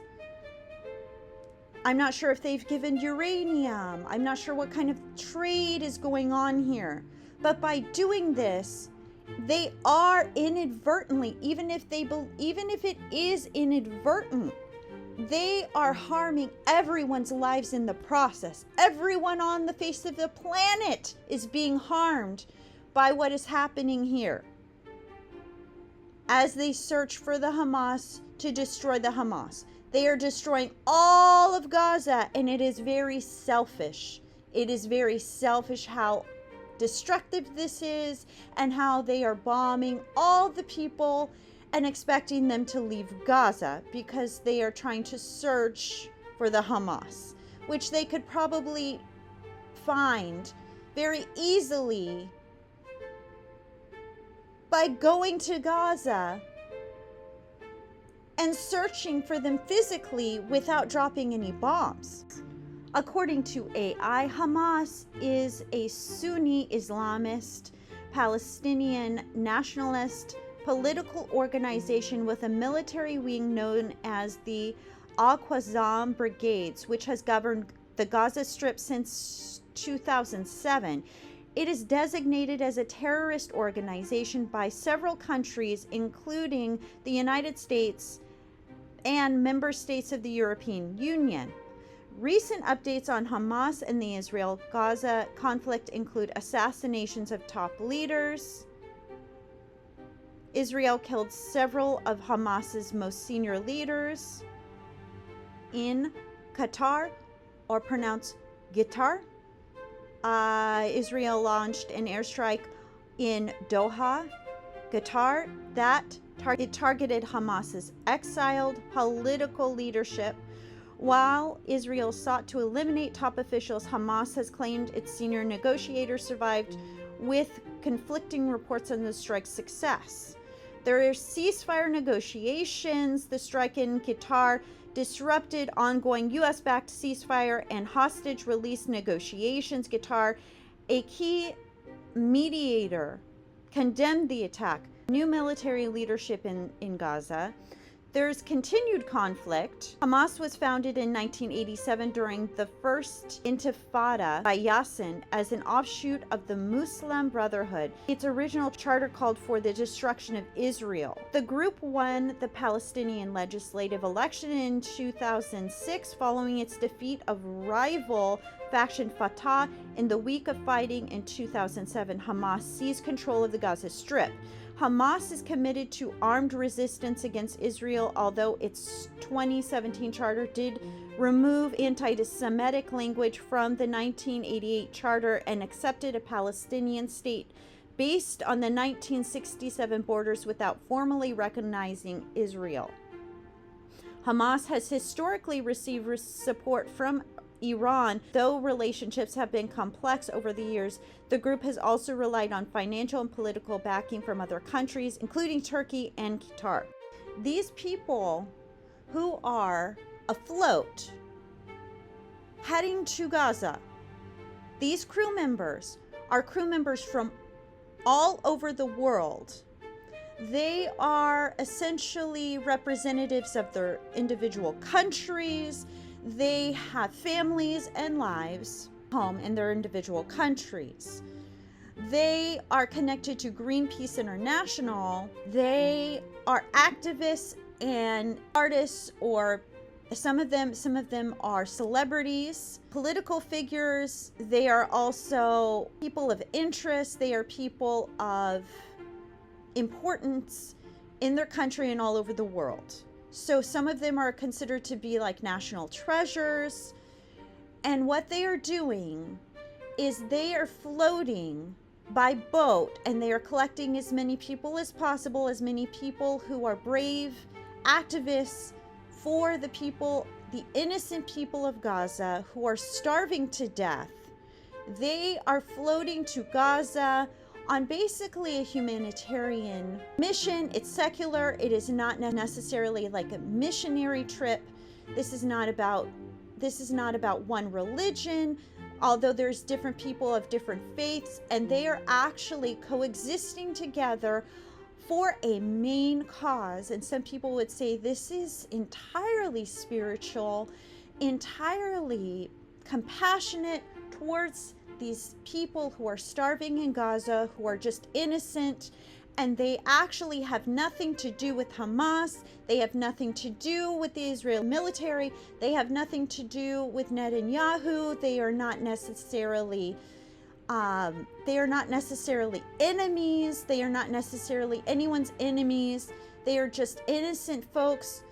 I'm not sure if they've given uranium. I'm not sure what kind of trade is going on here. But by doing this, they are inadvertently, even if it is inadvertent, they are harming everyone's lives in the process. Everyone on the face of the planet is being harmed by what is happening here. as they search for the Hamas to destroy the Hamas. They are destroying all of Gaza, and it is very selfish. It is very selfish how destructive this is and how they are bombing all the people and expecting them to leave Gaza because they are trying to search for the Hamas, which they could probably find very easily by going to Gaza and searching for them physically without dropping any bombs. According to AI, Hamas is a Sunni Islamist, Palestinian nationalist political organization with a military wing known as the Al-Qassam Brigades, which has governed the Gaza Strip since 2007. It is designated as a terrorist organization by several countries, including the United States and member states of the European Union. Recent updates on Hamas and the Israel-Gaza conflict include assassinations of top leaders. Israel killed several of Hamas's most senior leaders in Qatar, or pronounced Qatar. Israel launched an airstrike in Doha, Qatar. It targeted Hamas's exiled political leadership. While Israel sought to eliminate top officials, Hamas has claimed its senior negotiators survived, with conflicting reports on the strike's success. There are ceasefire negotiations. The strike in Qatar disrupted ongoing U.S.-backed ceasefire and hostage release negotiations. Qatar, a key mediator, condemned the attack. New military leadership in Gaza. There's continued conflict. Hamas was founded in 1987 during the first Intifada by Yassin as an offshoot of the Muslim Brotherhood. Its original charter called for the destruction of Israel. The group won the Palestinian legislative election in 2006 following its defeat of rival faction Fatah. In the week of fighting in 2007, Hamas seized control of the Gaza Strip. Hamas is committed to armed resistance against Israel, although its 2017 charter did remove anti-Semitic language from the 1988 charter and accepted a Palestinian state based on the 1967 borders without formally recognizing Israel. Hamas has historically received support from Iran. Though relationships have been complex over the years, the group has also relied on financial and political backing from other countries, including Turkey and Qatar. These people who are afloat, heading to Gaza, these crew members are crew members from all over the world. They are essentially representatives of their individual countries. They have families and lives home in their individual countries. They are connected to Greenpeace International. They are activists and artists, or some of them are celebrities, political figures. They are also people of interest. They are people of importance in their country and all over the world. So some of them are considered to be like national treasures. And what they are doing is they are floating by boat, and they are collecting as many people as possible, as many people who are brave activists for the people, the innocent people of Gaza who are starving to death. They are floating to Gaza on basically a humanitarian mission. It's secular. It is not necessarily like a missionary trip. This is not about one religion, although there's different people of different faiths, and they are actually coexisting together for a main cause. And some people would say this is entirely spiritual, entirely compassionate towards these people who are starving in Gaza, who are just innocent, and they actually have nothing to do with Hamas. They have nothing to do with the Israeli military. They have nothing to do with Netanyahu. They are not necessarily They are not necessarily enemies. They are not necessarily anyone's enemies. They are just innocent folks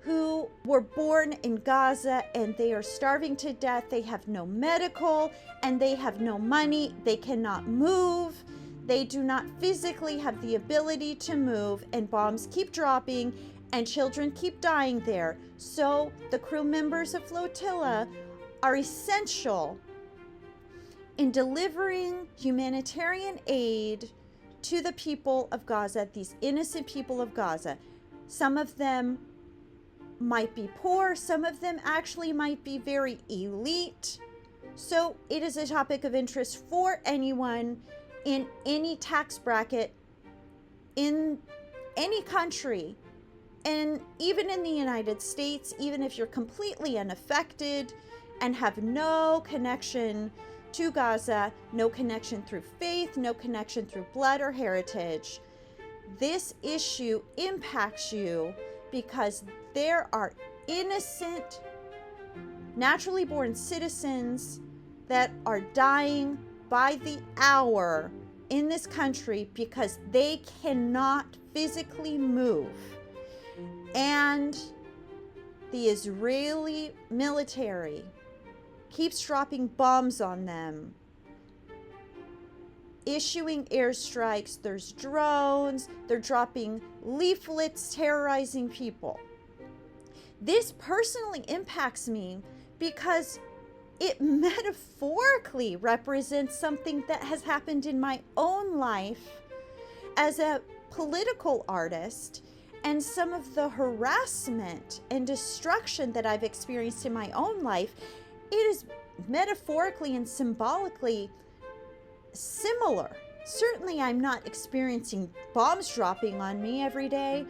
who were born in Gaza and they are starving to death. They have no medical and they have no money. They cannot move. They do not physically have the ability to move, and bombs keep dropping and children keep dying there. So the crew members of Flotilla are essential in delivering humanitarian aid to the people of Gaza, these innocent people of Gaza. Some of them might be poor, some of them actually might be very elite. So it is a topic of interest for anyone in any tax bracket, in any country, and even in the United States, even if you're completely unaffected and have no connection to Gaza, no connection through faith, no connection through blood or heritage. This issue impacts you because there are innocent, naturally born citizens that are dying by the hour in this country because they cannot physically move. And the Israeli military keeps dropping bombs on them, issuing airstrikes. There's drones, they're dropping leaflets terrorizing people. This personally impacts me because it metaphorically represents something that has happened in my own life as a political artist, and some of the harassment and destruction that I've experienced in my own life. It is metaphorically and symbolically similar. Certainly, I'm not experiencing bombs dropping on me every day,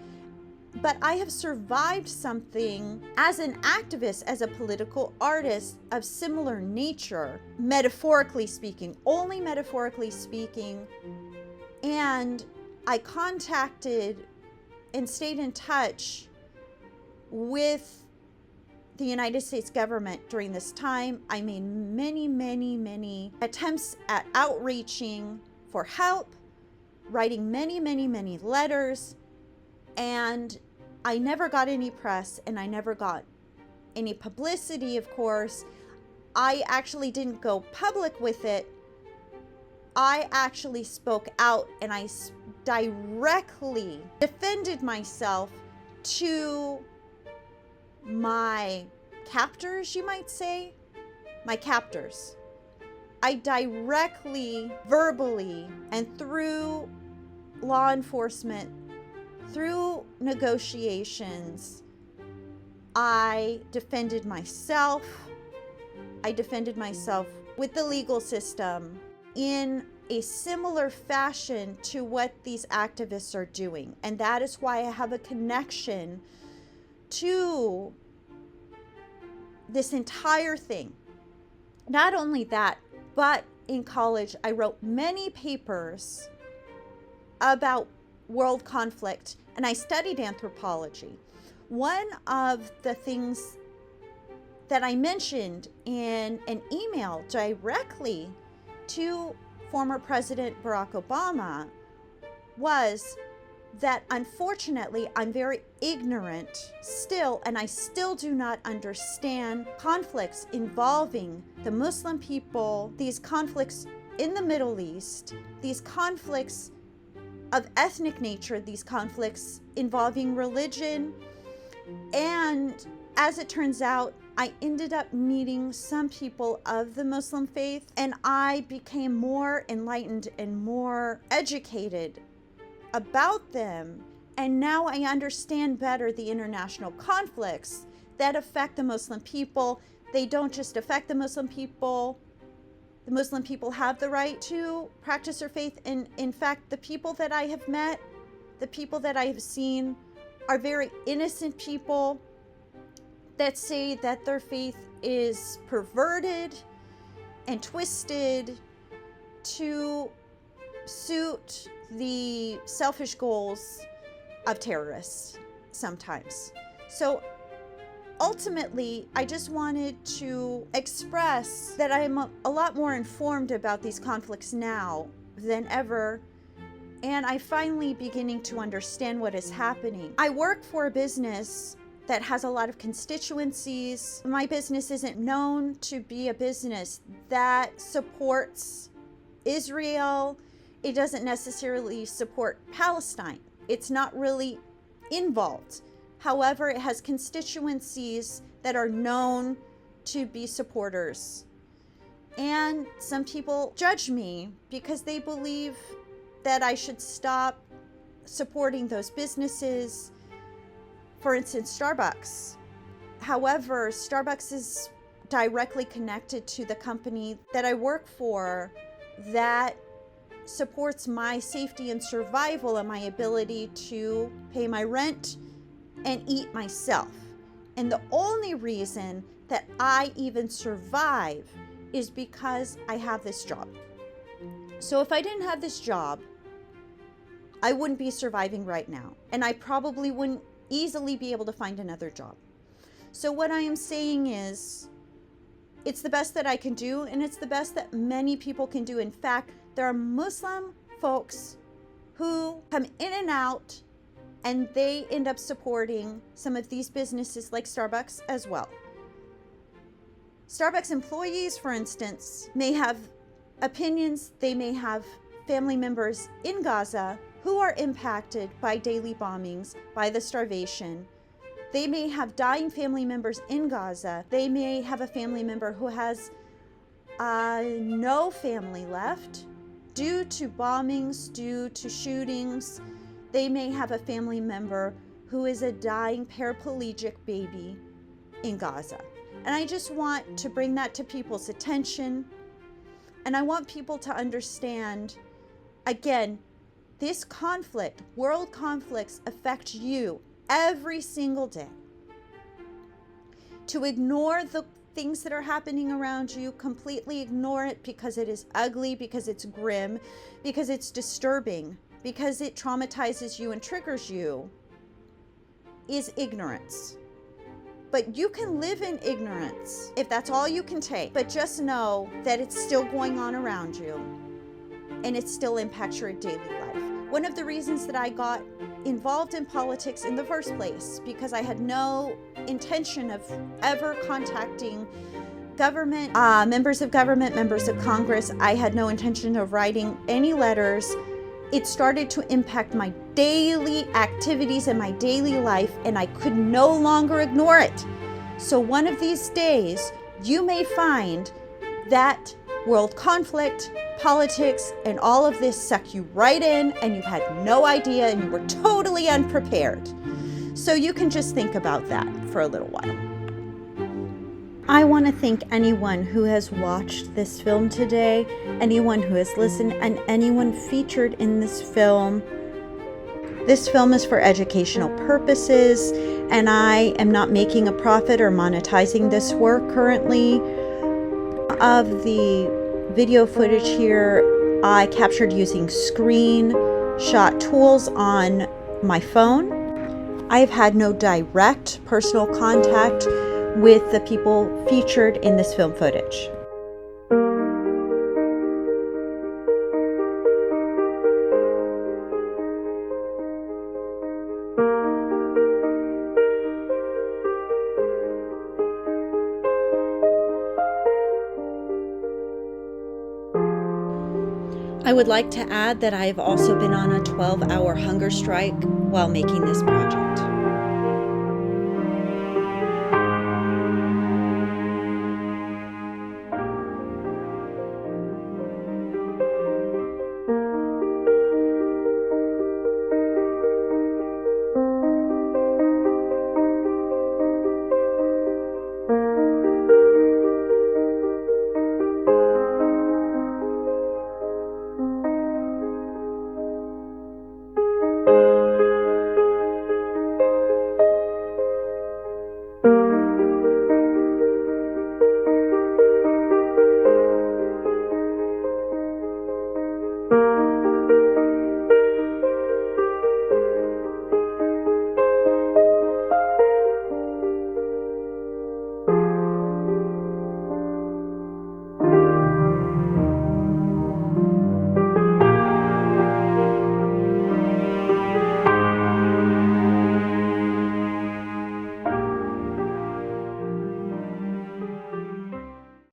but I have survived something as an activist, as a political artist of similar nature, metaphorically speaking, only metaphorically speaking. And I contacted and stayed in touch with the United States government during this time. I made many attempts at outreaching for help, writing many letters, and I never got any press and I never got any publicity, of course. I actually didn't go public with it. I actually spoke out and I directly defended myself to my captors, you might say, my captors. I directly, verbally, and through law enforcement, through negotiations, I defended myself. I defended myself with the legal system in a similar fashion to what these activists are doing. And that is why I have a connection to this entire thing. Not only that, but in college, I wrote many papers about world conflict, and I studied anthropology. One of the things that I mentioned in an email directly to former President Barack Obama was that unfortunately I'm very ignorant still, and I still do not understand conflicts involving the Muslim people, these conflicts in the Middle East, these conflicts of ethnic nature, these conflicts involving religion. And as it turns out, I ended up meeting some people of the Muslim faith, and I became more enlightened and more educated about them. And now I understand better the international conflicts that affect the Muslim people. They don't just affect the Muslim people. The Muslim people have the right to practice their faith. And in fact, the people that I have met, the people that I have seen, are very innocent people that say that their faith is perverted and twisted to suit the selfish goals of terrorists sometimes. So ultimately, I just wanted to express that I am a lot more informed about these conflicts now than ever, and I finally beginning to understand what is happening. I work for a business that has a lot of constituencies. My business isn't known to be a business that supports Israel. It doesn't necessarily support Palestine. It's not really involved. However, it has constituencies that are known to be supporters. And some people judge me because they believe that I should stop supporting those businesses. For instance, Starbucks. However, Starbucks is directly connected to the company that I work for that supports my safety and survival and my ability to pay my rent and eat myself. And the only reason that I even survive is because I have this job. So if I didn't have this job, I wouldn't be surviving right now. And I probably wouldn't easily be able to find another job. So what I am saying is, it's the best that I can do, and it's the best that many people can do. In fact, there are Muslim folks who come in and out, and they end up supporting some of these businesses like Starbucks as well. Starbucks employees, for instance, may have opinions. They may have family members in Gaza who are impacted by daily bombings, by the starvation. They may have dying family members in Gaza. They may have a family member who has no family left due to bombings, due to shootings. They may have a family member who is a dying paraplegic baby in Gaza. And I just want to bring that to people's attention. And I want people to understand, again, this conflict, world conflicts, affect you every single day. To ignore the things that are happening around you, completely ignore it because it is ugly, because it's grim, because it's disturbing, because it traumatizes you and triggers you, is ignorance. But you can live in ignorance if that's all you can take. But just know that it's still going on around you and it still impacts your daily life. One of the reasons that I got involved in politics in the first place, because I had no intention of ever contacting government, members of Congress. I had no intention of writing any letters. It started to impact my daily activities and my daily life, and I could no longer ignore it. So one of these days, you may find that world conflict, politics, and all of this suck you right in, and you had no idea, and you were totally unprepared. So you can just think about that for a little while. I want to thank anyone who has watched this film today, anyone who has listened, and anyone featured in this film. This film is for educational purposes, and I am not making a profit or monetizing this work currently. Of the video footage here, I captured using screenshot tools on my phone. I have had no direct personal contact with the people featured in this film footage. I would like to add that I have also been on a 12-hour hunger strike while making this project.